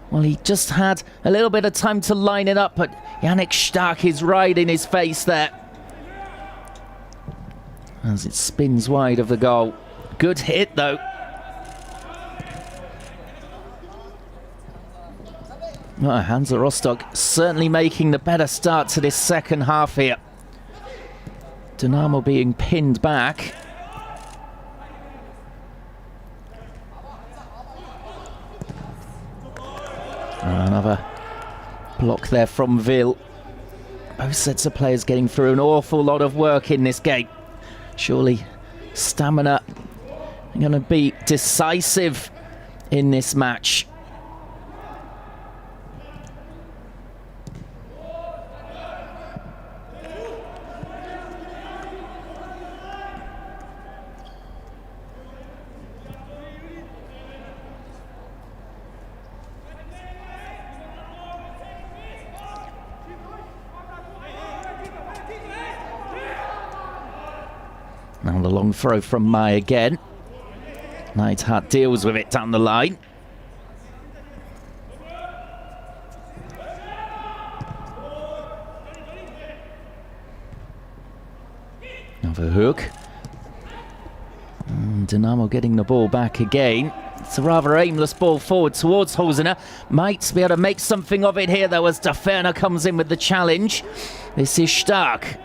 Well, he just had a little bit of time to line it up, but Yannick Stark is right in his face there. As it spins wide of the goal. Good hit, though. Well, Hansa Rostock certainly making the better start to this second half here. Dynamo being pinned back. Another block there from Will. Both sets of players getting through an awful lot of work in this game. Surely stamina going to be decisive in this match. Now the long throw from Mai again. Neidhardt deals with it down the line. Now Verhoek. Dynamo getting the ball back again. It's a rather aimless ball forward towards Hosiner. Might be able to make something of it here, though, as Daferner comes in with the challenge. This is Stark.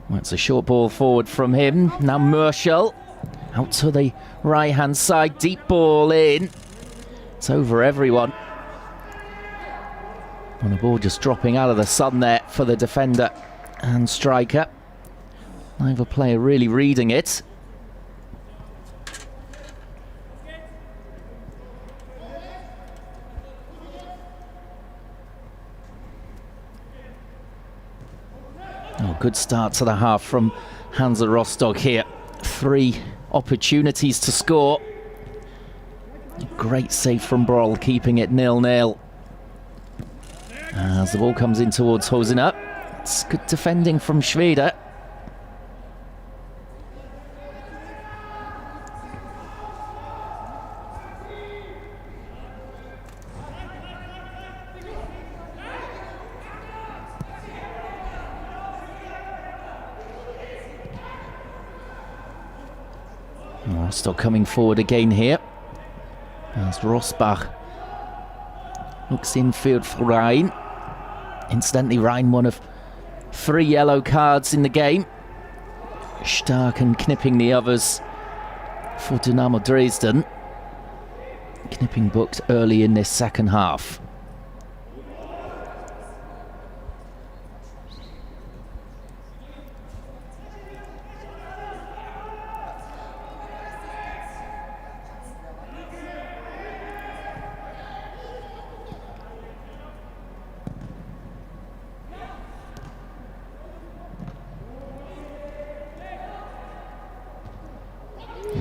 Well, it's a short ball forward from him. Now Murschel out to the right-hand side. Deep ball in. It's over everyone. And the ball just dropping out of the sun there for the defender and striker. Neither player really reading it. Good start to the half from Hansa Rostock here. 3 opportunities to score. Great save from Broll, keeping it 0-0. As the ball comes in towards Hosiner. It's good defending from Schwede. Rostock coming forward again here. As Rosbach looks infield for Rhein. Incidentally, Rhein, one of 3 yellow cards in the game. Stark and Knipping the others for Dynamo Dresden. Knipping booked early in this second half.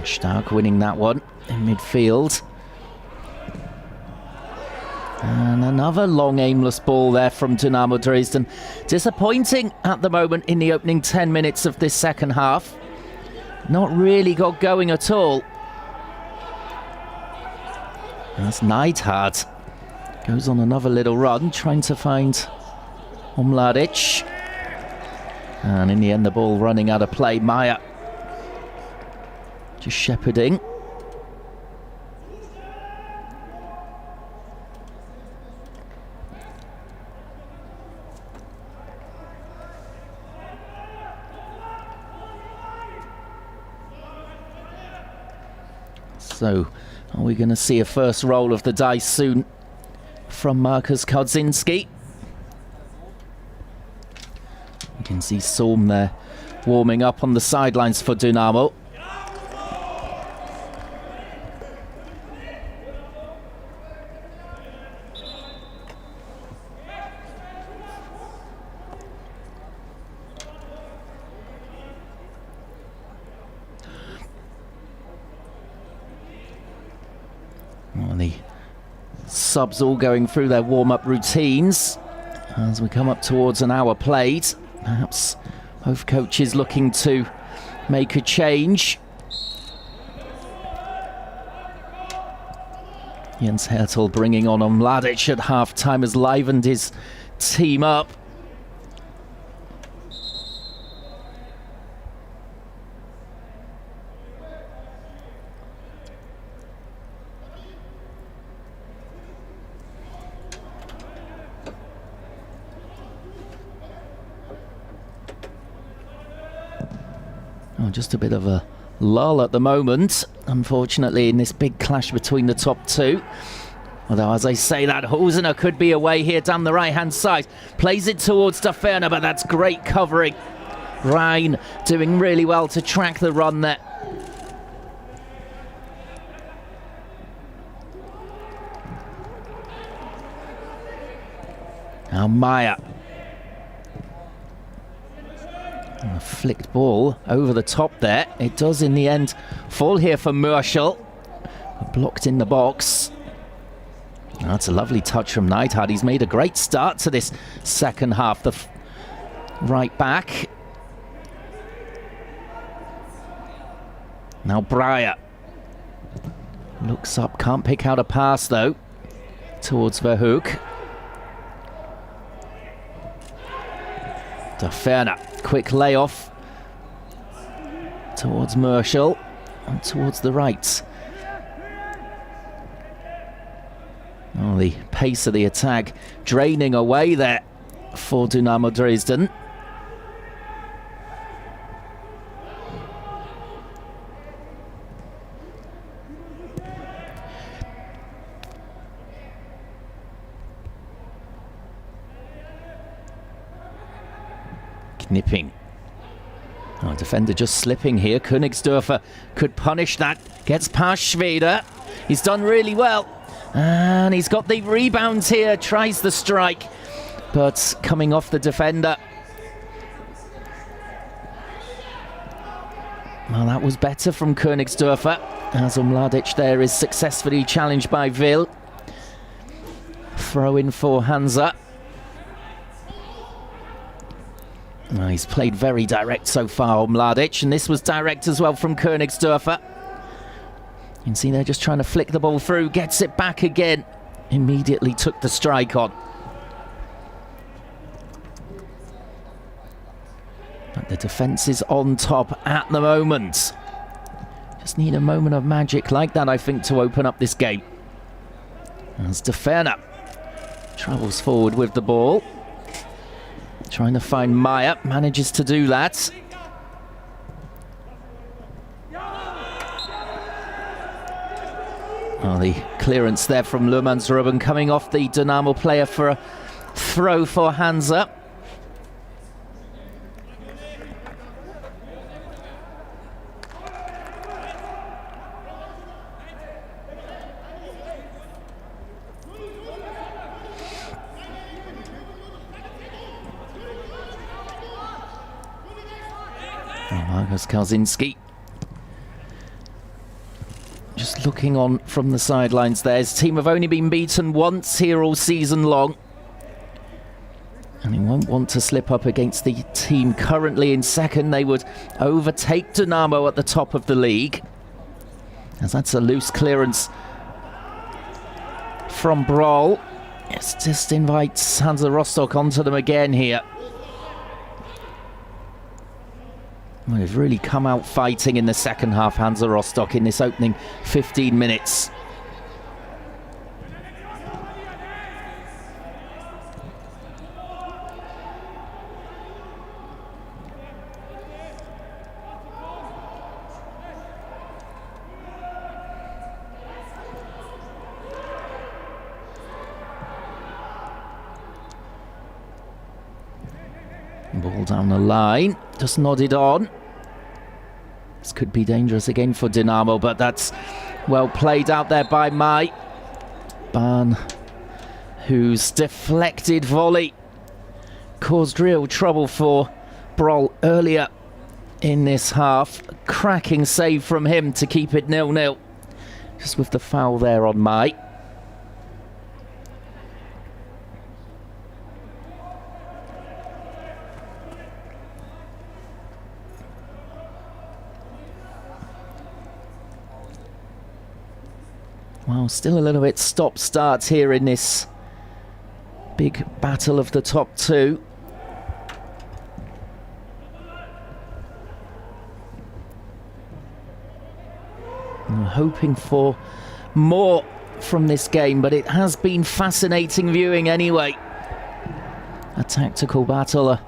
Stark winning that one in midfield. And another long aimless ball there from Dynamo Dresden. Disappointing at the moment in the opening 10 minutes of this second half. Not really got going at all. That's Neidhardt. Goes on another little run, trying to find Omladic. And in the end, the ball running out of play. Meyer just shepherding. So, are we going to see a first roll of the dice soon from Markus Kautzinski? You can see Sorm there warming up on the sidelines for Dynamo. The subs all going through their warm-up routines as we come up towards an hour played. Perhaps both coaches looking to make a change. Jens Hertel bringing on Mladic at half-time has livened his team up. Oh, just a bit of a lull at the moment, unfortunately, in this big clash between the top 2. Although, as I say that, Hosiner could be away here down the right-hand side. Plays it towards Daferner, but that's great covering. Rhein doing really well to track the run there. Now Meyer. And a flicked ball over the top there. It does in the end fall here for Mörschel. Blocked in the box. That's a lovely touch from Neidhardt. He's made a great start to this second half. The right back. Now Breyer. Looks up, can't pick out a pass though. Towards Verhoek. Daferner, quick layoff towards Mörschel and towards the right. Oh, the pace of the attack draining away there for Dynamo Dresden. Knipping. Oh, defender just slipping here. Königsdörfer could punish that. Gets past Schwede. He's done really well. And he's got the rebound here. Tries the strike. But coming off the defender. Well, that was better from Königsdörfer, as Mladic there is successfully challenged by Will. Throw in for Hansa. Well, he's played very direct so far, Mladic, and this was direct as well from Königsdörfer. You can see they're just trying to flick the ball through, gets it back again. Immediately took the strike on. But the defence is on top at the moment. Just need a moment of magic like that, I think, to open up this game. As Deferner travels forward with the ball. Trying to find Meyer, manages to do that. Oh, the clearance there from Luhmannsrubben coming off the Dynamo player for a throw for Hansa. Markus Kaczynski just looking on from the sidelines there. His team have only been beaten once here all season long, and he won't want to slip up against the team currently in second. They would overtake Dynamo at the top of the league, as that's a loose clearance from Broll. It just invites Hansa Rostock onto them again here. Well, they've really come out fighting in the second half, Hansa Rostock, in this opening 15 minutes. Ball down the line, just nodded on. This could be dangerous again for Dynamo, but that's well played out there by Mai. Ban, whose deflected volley caused real trouble for Broll earlier in this half. Cracking save from him to keep it 0-0. Just with the foul there on Mai. Well, still a little bit stop-start here in this big battle of the top two. I'm hoping for more from this game, but it has been fascinating viewing anyway. A tactical battle, a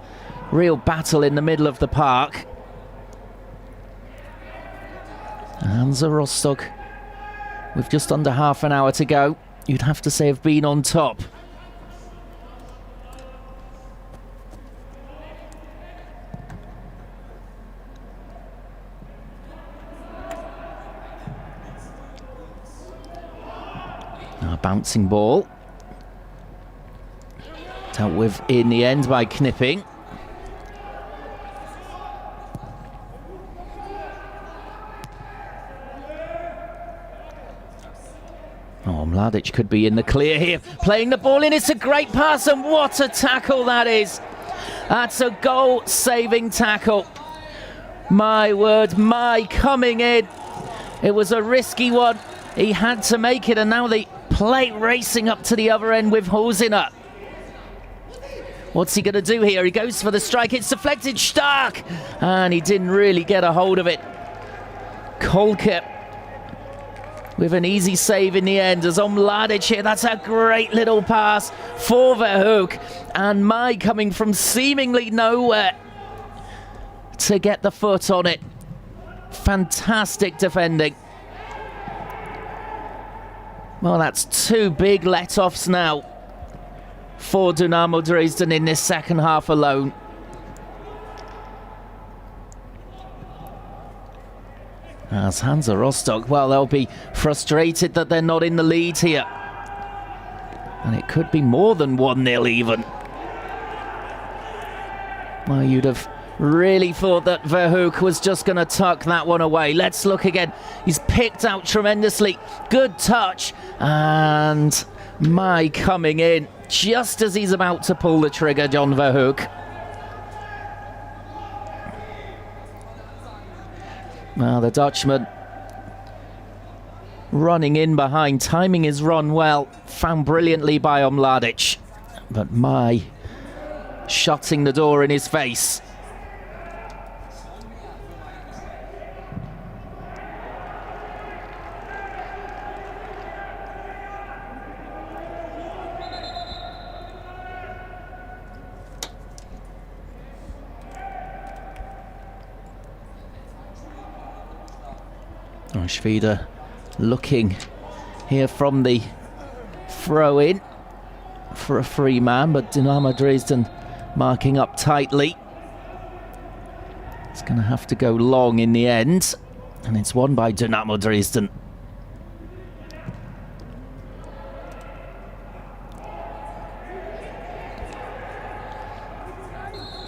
real battle in the middle of the park. Hansa Rostock, with just under half an hour to go, you'd have to say have been on top. Now a bouncing ball. Dealt with in the end by Knipping. Oh, Mladic could be in the clear here, playing the ball in. It's a great pass, and what a tackle that is. That's a goal-saving tackle. My word, Mai coming in. It was a risky one. He had to make it, and now the play racing up to the other end with Hosiner. What's he going to do here? He goes for the strike. It's deflected, Stark, and he didn't really get a hold of it. Kolke with an easy save in the end as on Mladic here. That's a great little pass for Verhoek, and Mai coming from seemingly nowhere to get the foot on it. Fantastic defending. Well, that's two big let-offs now for Dynamo Dresden in this second half alone. As Hansa Rostock, well, they'll be frustrated that they're not in the lead here. And it could be more than 1-0 even. Well, you'd have Really thought that Verhoek was just going to tuck that one away. Let's look again. He's picked out tremendously. Good touch. And Mai coming in just as he's about to pull the trigger, John Verhoek. Well, the Dutchman running in behind, timing his run well, found brilliantly by Mladic. But Mai shutting the door in his face. Schwede looking here from the throw-in for a free man, but Dynamo Dresden marking up tightly. It's going to have to go long in the end, and it's won by Dynamo Dresden.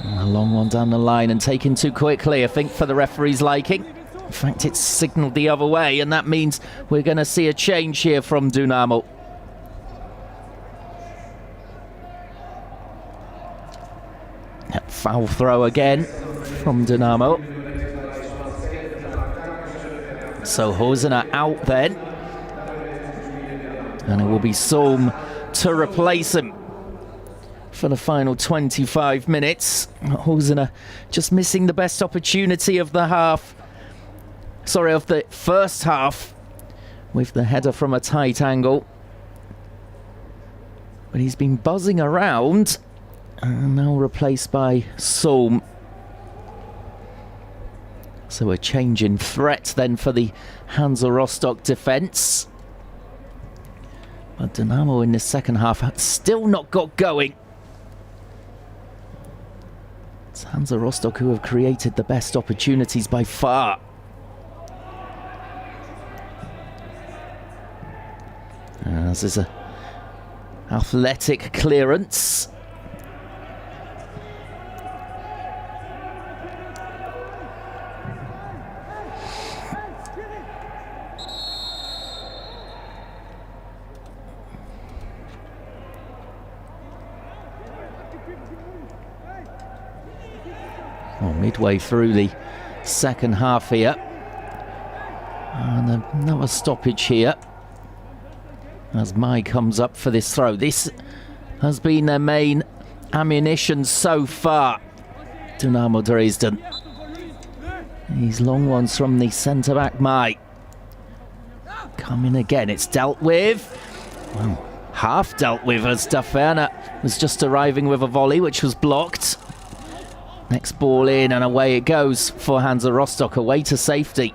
A long one down the line and taken too quickly, I think, for the referee's liking. In fact, it's signalled the other way, and that means we're going to see a change here from Dynamo. Foul throw again from Dynamo. So Hosener out then. And it will be Solm to replace him for the final 25 minutes. Hosener just missing the best opportunity of the half. Sorry, of the first half, with the header from a tight angle. But he's been buzzing around, and now replaced by Solm. So a change in threat then for the Hansa Rostock defence. But Dynamo in the second half have still not got going. It's Hansa Rostock who have created the best opportunities by far. This is a athletic clearance. Well, midway through the second half here. And another stoppage here as Mai comes up for this throw. This has been their main ammunition so far, Dynamo Dresden. These long ones from the centre-back Mai. Coming again, it's dealt with. Well, half dealt with as Daferner was just arriving with a volley which was blocked. Next ball in and away it goes for Hansa Rostock, away to safety.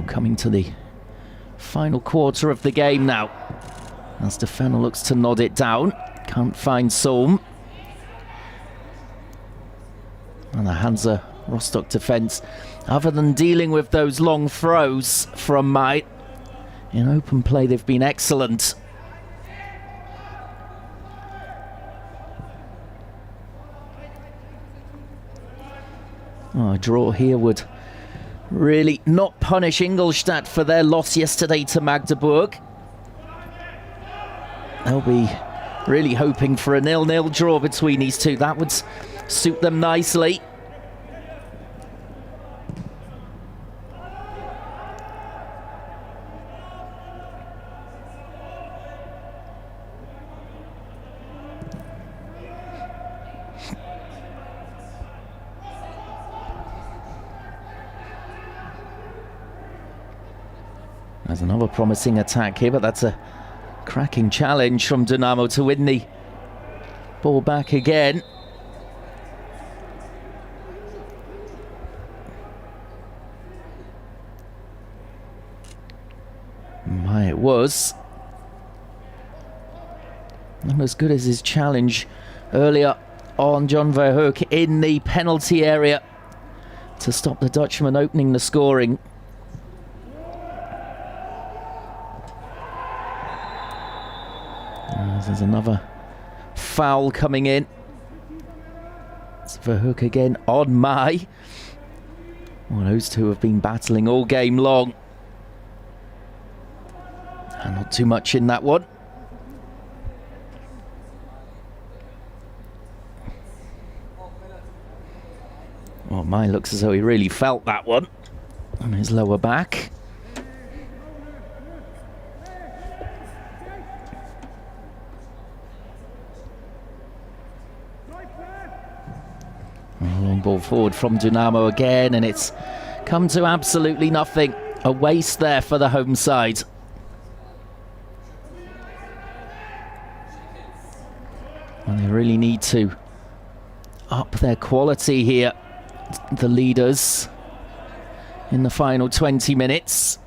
Coming to the final quarter of the game now, as Daferner looks to nod it down. Can't find Solm. And the Hansa Rostock defence, other than dealing with those long throws from Mai, in open play they've been excellent. A draw here would really not punish Ingolstadt for their loss yesterday to Magdeburg. They'll be really hoping for a 0-0 draw between these two. That would suit them nicely. There's another promising attack here, but that's a cracking challenge from Dynamo to win the ball back again. My, it was. Not as good as his challenge earlier on John Verhoek in the penalty area. to stop the Dutchman opening the scoring. There's another foul coming in. It's Verhoek again on Mai. Well, those two have been battling all game long. And not too much in that one. Well, Mai looks as though he really felt that one on his lower back. Long ball forward from Dynamo again, and it's come to absolutely nothing. A waste there for the home side. And they really need to up their quality here, the leaders, in the final 20 minutes.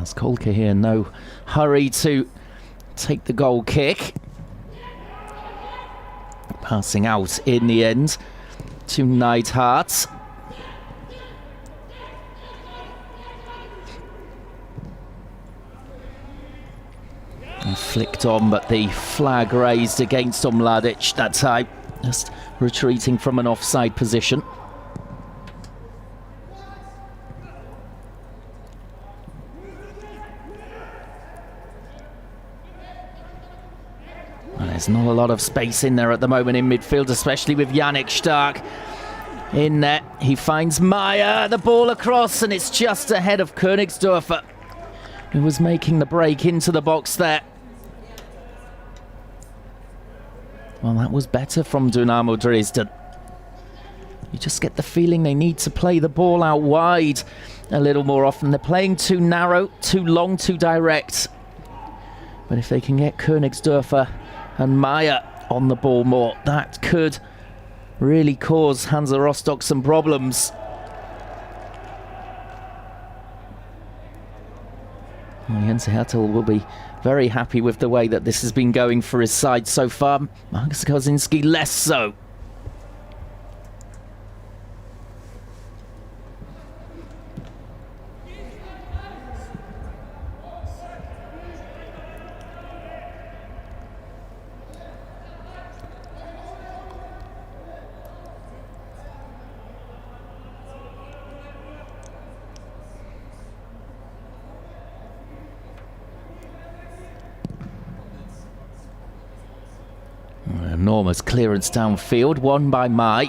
As Kolka here, no hurry to take the goal kick. Passing out in the end to Neidhart. And flicked on, but the flag raised against Mladic that time, just retreating from an offside position. There's not a lot of space in there at the moment in midfield, especially with Yannick Stark in there. He finds Meyer, the ball across, and it's just ahead of Königsdörfer, who was making the break into the box there. Well, that was better from Dynamo Dresden. You just get the feeling they need to play the ball out wide a little more often. They're playing too narrow, too long, too direct. But if they can get Königsdörfer and Meyer on the ball more, that could really cause Hansa Rostock some problems. Well, Jens Hertel will be very happy with the way that this has been going for his side so far. Markus Kozinski less so. Enormous clearance downfield, won by Mai.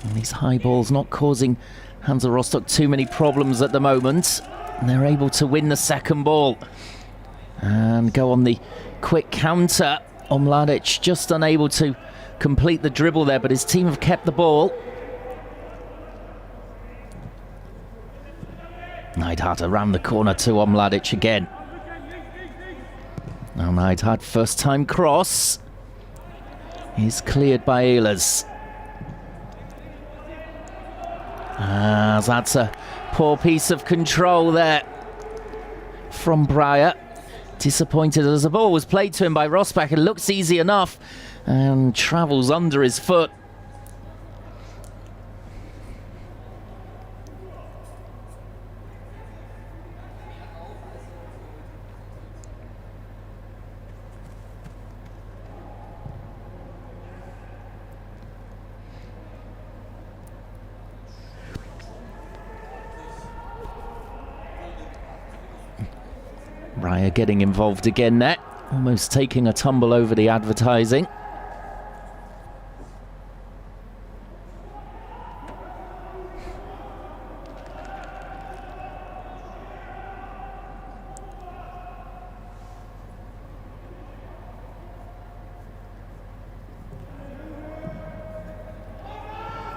And these high balls not causing Hansa Rostock too many problems at the moment. And they're able to win the second ball and go on the quick counter. Mladic just unable to complete the dribble there, but his team have kept the ball. Neidhart around the corner to Mladic again. Now Neidhart, first time cross, is cleared by Ehlers. That's a poor piece of control there from Breyer. Disappointed as the ball was played to him by Rosbach. It looks easy enough and travels under his foot. Breyer getting involved again there, almost taking a tumble over the advertising.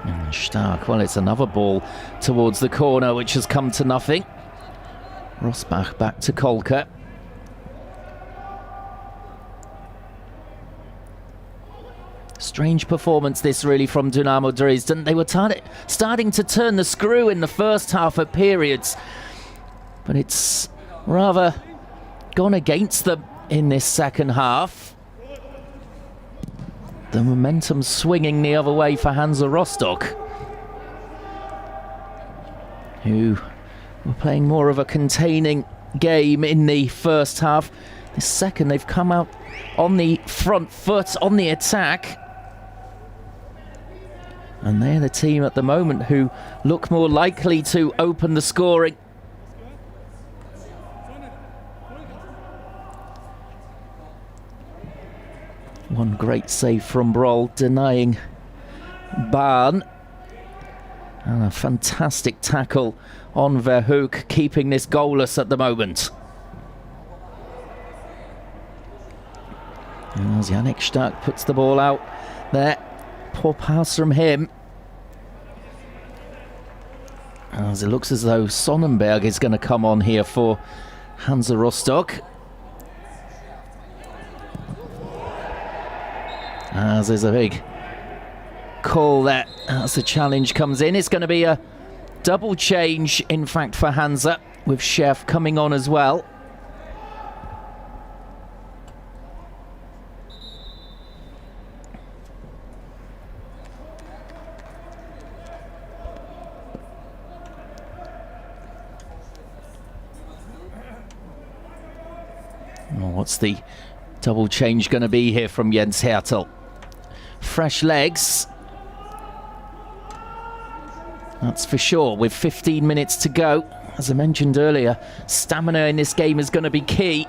And Stark, well, it's another ball towards the corner, which has come to nothing. Rosbach back to Kolka. Strange performance this really from Dynamo Dresden. They were starting to turn the screw in the first half at periods, but it's rather gone against them in this second half. The momentum swinging the other way for Hansa Rostock, who were playing more of a containing game in the first half. The second, they've come out on the front foot, on the attack. And they're the team at the moment who look more likely to open the scoring. One great save from Broll, denying Bahn. And a fantastic tackle on Verhoek, keeping this goalless at the moment. And as Yannick Stark puts the ball out there. Poor pass from him. As it looks as though Sonnenberg is going to come on here for Hansa Rostock. As there's a big call there as the challenge comes in. It's going to be a double change, in fact, for Hansa, with Chef coming on as well. What's the double change going to be here from Jens Hertel? Fresh legs. That's for sure, with 15 minutes to go. As I mentioned earlier, stamina in this game is going to be key.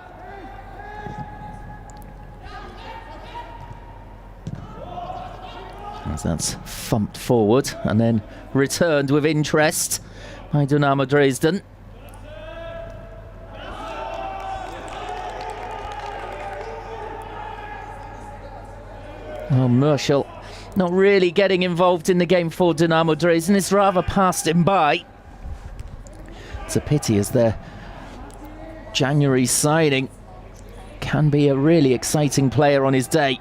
As that's thumped forward and then returned with interest by Dynamo Dresden. Well, Merschel not really getting involved in the game for Dynamo Dresden. It's rather passed him by. It's a pity, as their January signing can be a really exciting player on his day.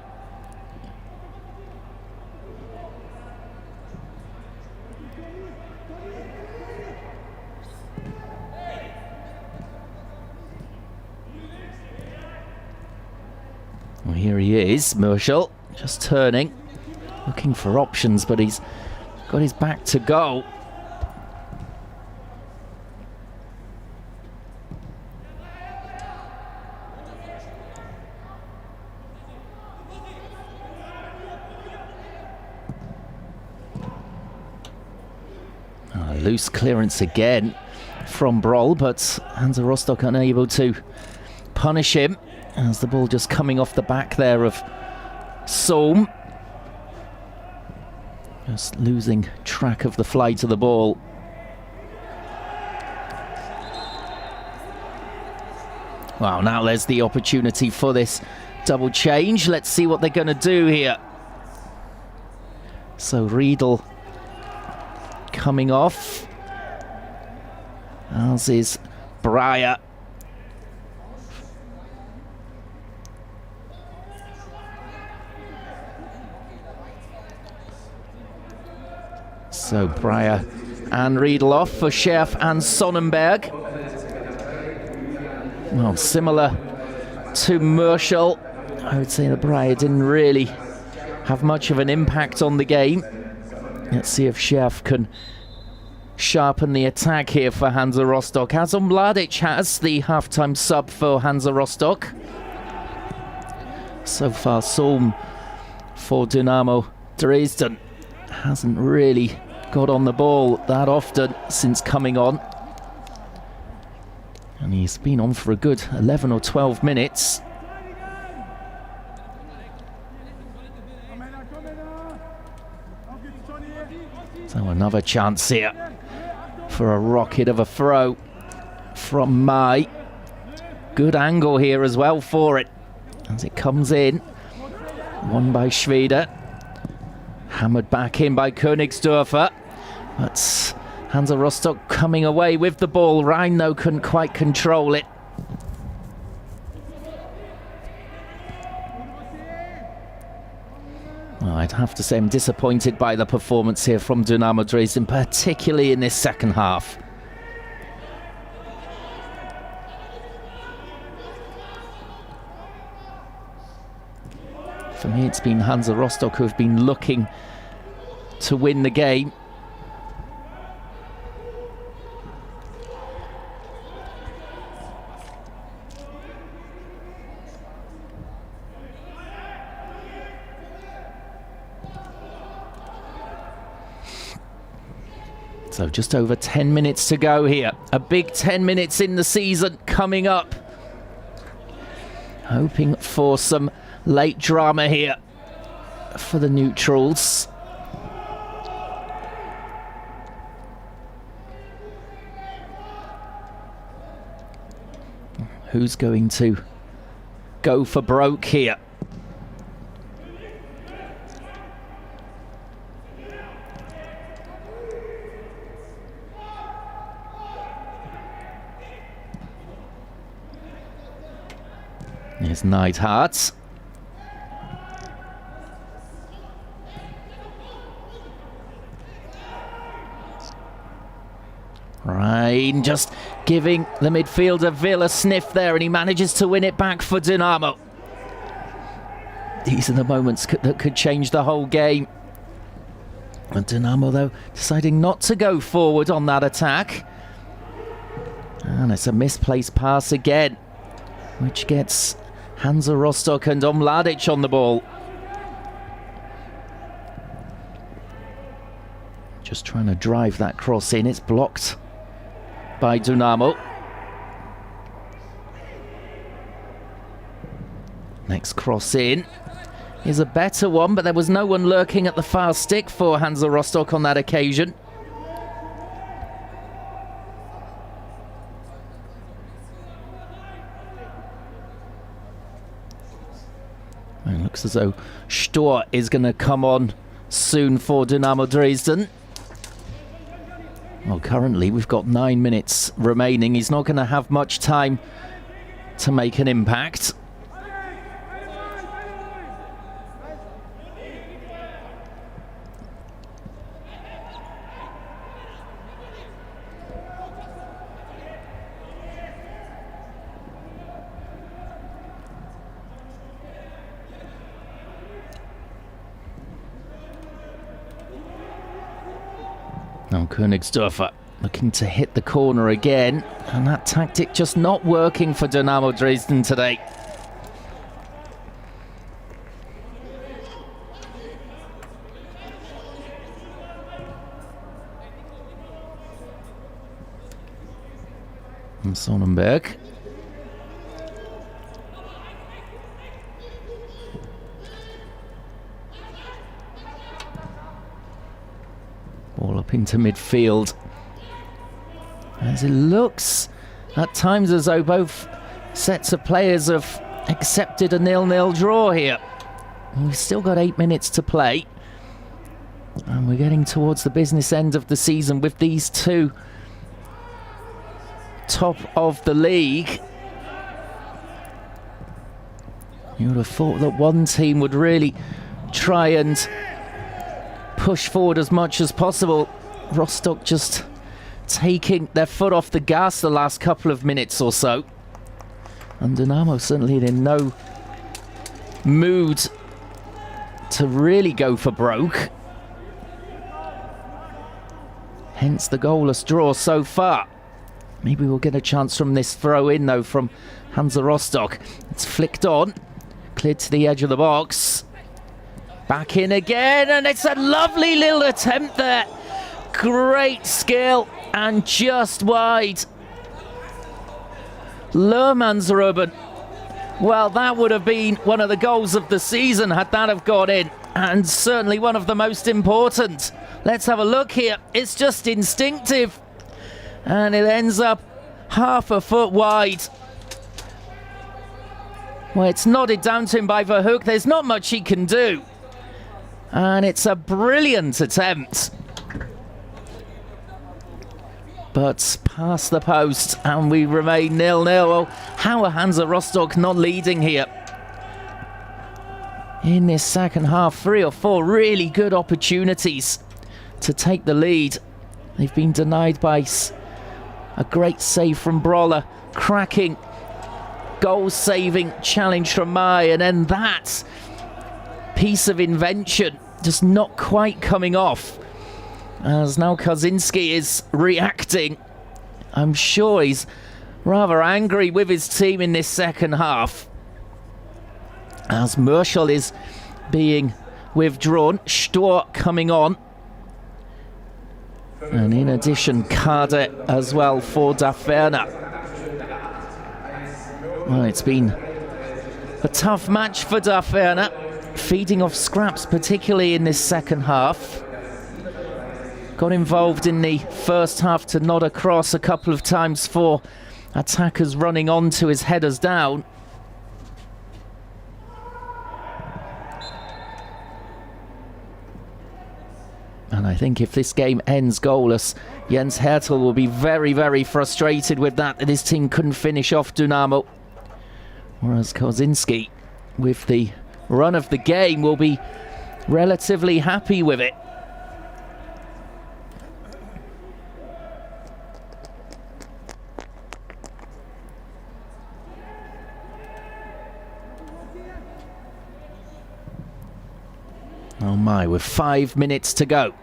Well, here he is, Merschel. Just turning, looking for options, but he's got his back to goal. Loose clearance again from Broll, but Hansa Rostock unable to punish him, as the ball just coming off the back there of Solm. Just losing track of the flight of the ball. Wow, now there's the opportunity for this double change. Let's see what they're going to do here. So Riedel coming off, as is Breyer. So Breyer and Riedel off for Scherf and Sonnenberg. Well, similar to Merschel, I would say that Breyer didn't really have much of an impact on the game. Let's see if Scherf can sharpen the attack here for Hansa Rostock. Azom Mladic has the half-time sub for Hansa Rostock. So far, Solm for Dynamo Dresden hasn't really got on the ball that often since coming on. And he's been on for a good 11 or 12 minutes. So another chance here for a rocket of a throw from Mai. Good angle here as well for it, as it comes in. Won by Schwede. Hammered back in by Königsdörfer. But Hansa Rostock coming away with the ball. Rhein, though, couldn't quite control it. Oh, I'd have to say I'm disappointed by the performance here from Dynamo Dresden, particularly in this second half. For me, it's been Hansa Rostock who have been looking to win the game. So just over 10 minutes to go here. A big 10 minutes in the season coming up. Hoping for some late drama here for the neutrals. Who's going to go for broke here? Here's Neidhardt. Ryan just giving the midfielder Will a sniff there, and he manages to win it back for Dynamo. These are the moments that could change the whole game. And Dynamo, though, deciding not to go forward on that attack. And it's a misplaced pass again, which gets Hansa Rostock and Omladic on the ball. Just trying to drive that cross in. It's blocked by Dynamo. Next cross in is a better one, but there was no one lurking at the far stick for Hansa Rostock on that occasion. It looks as though Stor is going to come on soon for Dynamo Dresden. Well, currently we've got 9 minutes remaining. He's not going to have much time to make an impact. Now Königsdörfer looking to hit the corner again, and that tactic just not working for Dynamo Dresden today. And Sonnenberg. Ball up into midfield. As it looks at times as though both sets of players have accepted a 0-0 draw here. We've still got 8 minutes to play. And we're getting towards the business end of the season with these two top of the league. You would have thought that one team would really try and push forward as much as possible. Rostock just taking their foot off the gas the last couple of minutes or so. And Dynamo certainly in no mood to really go for broke. Hence the goalless draw so far. Maybe we'll get a chance from this throw in though from Hansa Rostock. It's flicked on, cleared to the edge of the box. Back in again, and it's a lovely little attempt there. Great skill, and just wide. Lermansruben. Well, that would have been one of the goals of the season had that have gone in, and certainly one of the most important. Let's have a look here. It's just instinctive, and it ends up half a foot wide. Well, it's nodded down to him by Verhoek. There's not much he can do. And it's a brilliant attempt. But past the post, and we remain 0-0. Well, how are Hansa Rostock not leading here? in this second half. 3 or 4 really good opportunities to take the lead. They've been denied by a great save from Broller, cracking goal-saving challenge from Mai, and then that piece of invention just not quite coming off. As now Kozinski is reacting. I'm sure he's rather angry with his team in this second half. As Merschel is being withdrawn, Stor coming on. And in addition, Kade as well for Daferner. Well, it's been a tough match for Daferner, feeding off scraps, particularly in this second half. Got involved in the first half to nod across a couple of times for attackers running onto his headers down. And I think if this game ends goalless, Jens Hertel will be very, very frustrated with that his team couldn't finish off Dynamo. Whereas Kozinski, with the run of the game, will be relatively happy with it. Oh my, with 5 minutes to go.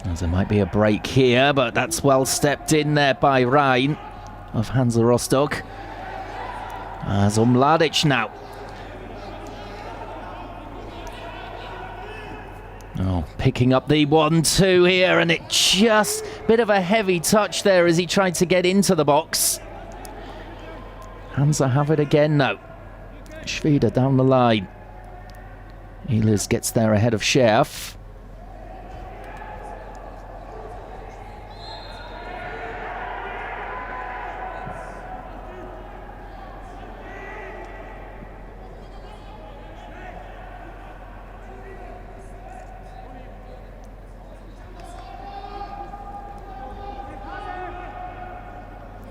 As there might be a break here, but that's well stepped in there by Rhein of Hansa Rostock. As Mladic now. Oh, picking up the 1-2 here, and it just bit of a heavy touch there as he tried to get into the box. Hansa have it again now. Schwede down the line. Ehlers gets there ahead of Scherf.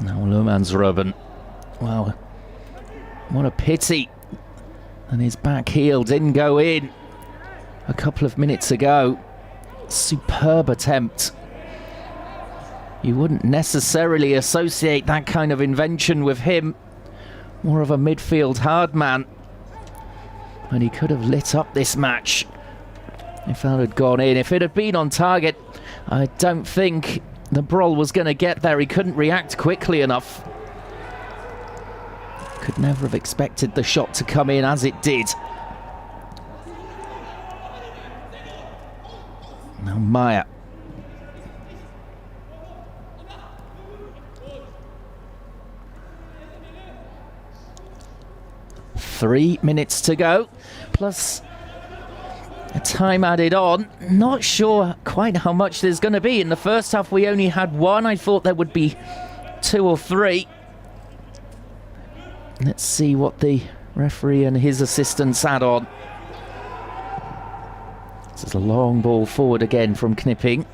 Now Luhmannsröben. Wow, what a pity. And his back heel didn't go in a couple of minutes ago. Superb attempt. You wouldn't necessarily associate that kind of invention with him. More of a midfield hard man. And he could have lit up this match if that had gone in. If it had been on target, I don't think the Broll was going to get there. He couldn't react quickly enough. Could never have expected the shot to come in as it did. Now Meyer. Three minutes to go, plus a time added on. Not sure quite how much there's going to be. In the first half we only had one. I thought there would be 2 or 3. Let's see what the referee and his assistants add on. This is a long ball forward again from Knipping.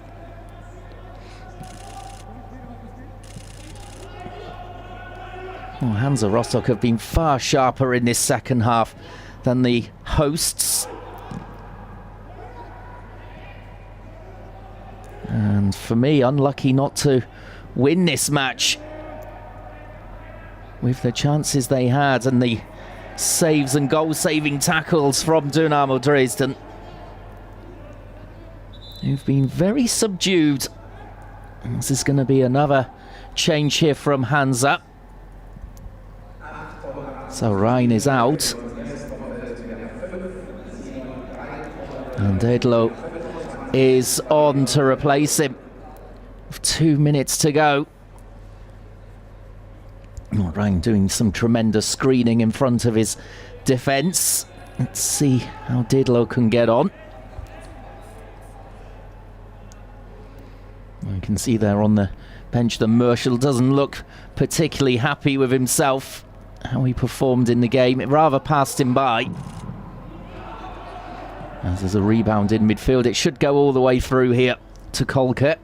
Well, Hansa Rostock have been far sharper in this second half than the hosts. And for me, unlucky not to win this match. With the chances they had and the saves and goal-saving tackles from Dynamo Dresden, who've been very subdued. And this is going to be another change here from Hansa. So Rhein is out. And Edlo is on to replace him. With 2 minutes to go. Rhein doing some tremendous screening in front of his defence. Let's see how Didlo can get on. You can see there on the bench that Merschel doesn't look particularly happy with himself, how he performed in the game. It rather passed him by. As there's a rebound in midfield, it should go all the way through here to Kolke.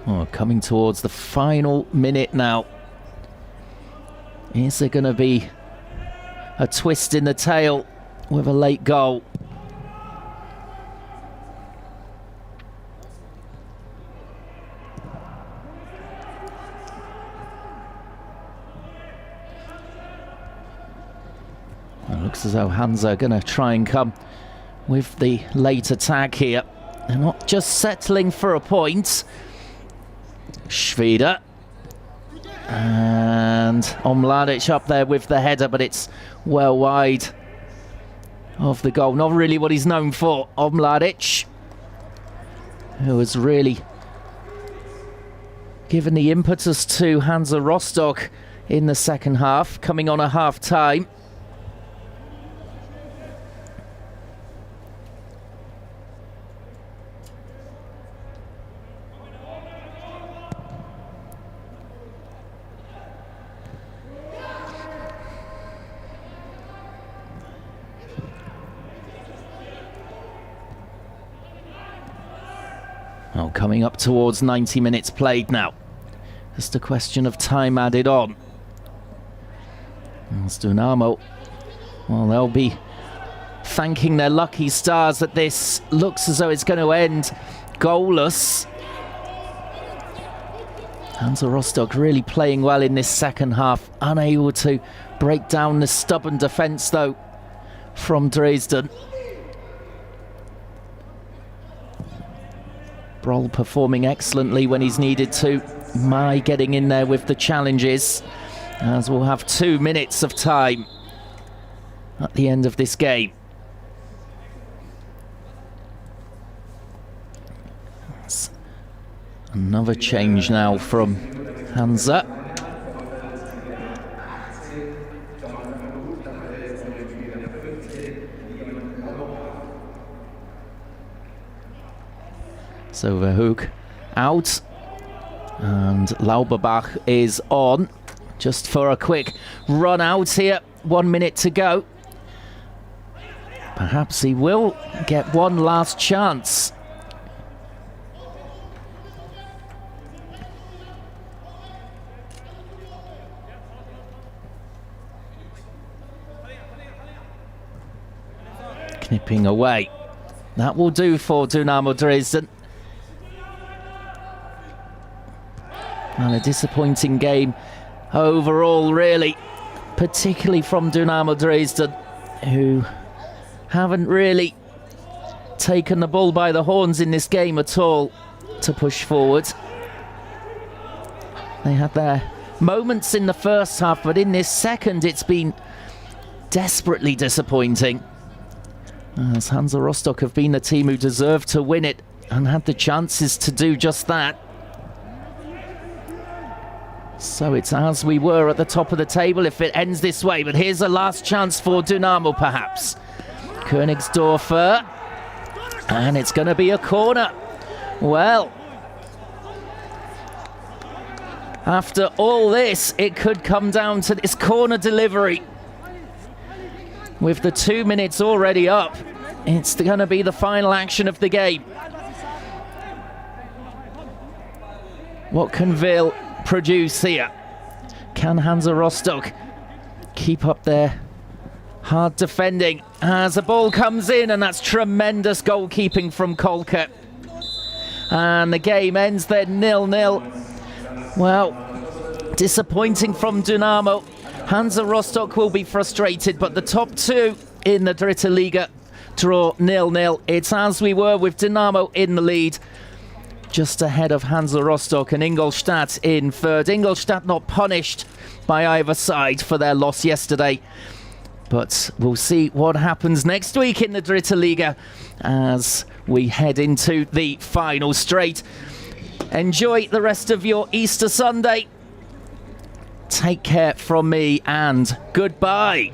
Oh, coming towards the final minute now. Is there going to be a twist in the tail with a late goal? It looks as though Hansa are going to try and come with the late attack here. They're not just settling for a point. Schweder. And Omladic up there with the header, but it's well wide of the goal. Not really what he's known for, Omladic, who has really given the impetus to Hansa Rostock in the second half, coming on a half-time. Oh, coming up towards 90 minutes played now. Just a question of time added on. As Dynamo, well, they'll be thanking their lucky stars that this looks as though it's going to end goalless. Hansa Rostock really playing well in this second half, unable to break down the stubborn defence though from Dresden. Broll performing excellently when he's needed to. Mai getting in there with the challenges, as we'll have 2 minutes of time at the end of this game. That's another change now from Hansa. So Verhoek out and Lauberbach is on, just for a quick run out here. 1 minute to go. Perhaps he will get one last chance. Knipping away. That will do for Dynamo Dresden. And a disappointing game overall, really, particularly from Dynamo Dresden, who haven't really taken the bull by the horns in this game at all to push forward. They had their moments in the first half, but in this second it's been desperately disappointing, as Hansa Rostock have been the team who deserved to win it and had the chances to do just that. So it's as we were at the top of the table if it ends this way. But here's a last chance for Dynamo, perhaps. Königsdorfer. And it's going to be a corner. Well, after all this, it could come down to this corner delivery. With the 2 minutes already up, it's going to be the final action of the game. What can Vil produce here? Can Hansa Rostock keep up their hard defending as the ball comes in, and that's tremendous goalkeeping from Kolke. And the game ends then 0-0. Well, disappointing from Dynamo. Hansa Rostock will be frustrated, but the top two in the Dritte Liga draw 0-0. It's as we were with Dynamo in the lead, just ahead of Hansa Rostock and Ingolstadt in third. Ingolstadt not punished by either side for their loss yesterday. But we'll see what happens next week in the Dritte Liga as we head into the final straight. Enjoy the rest of your Easter Sunday. Take care from me and goodbye.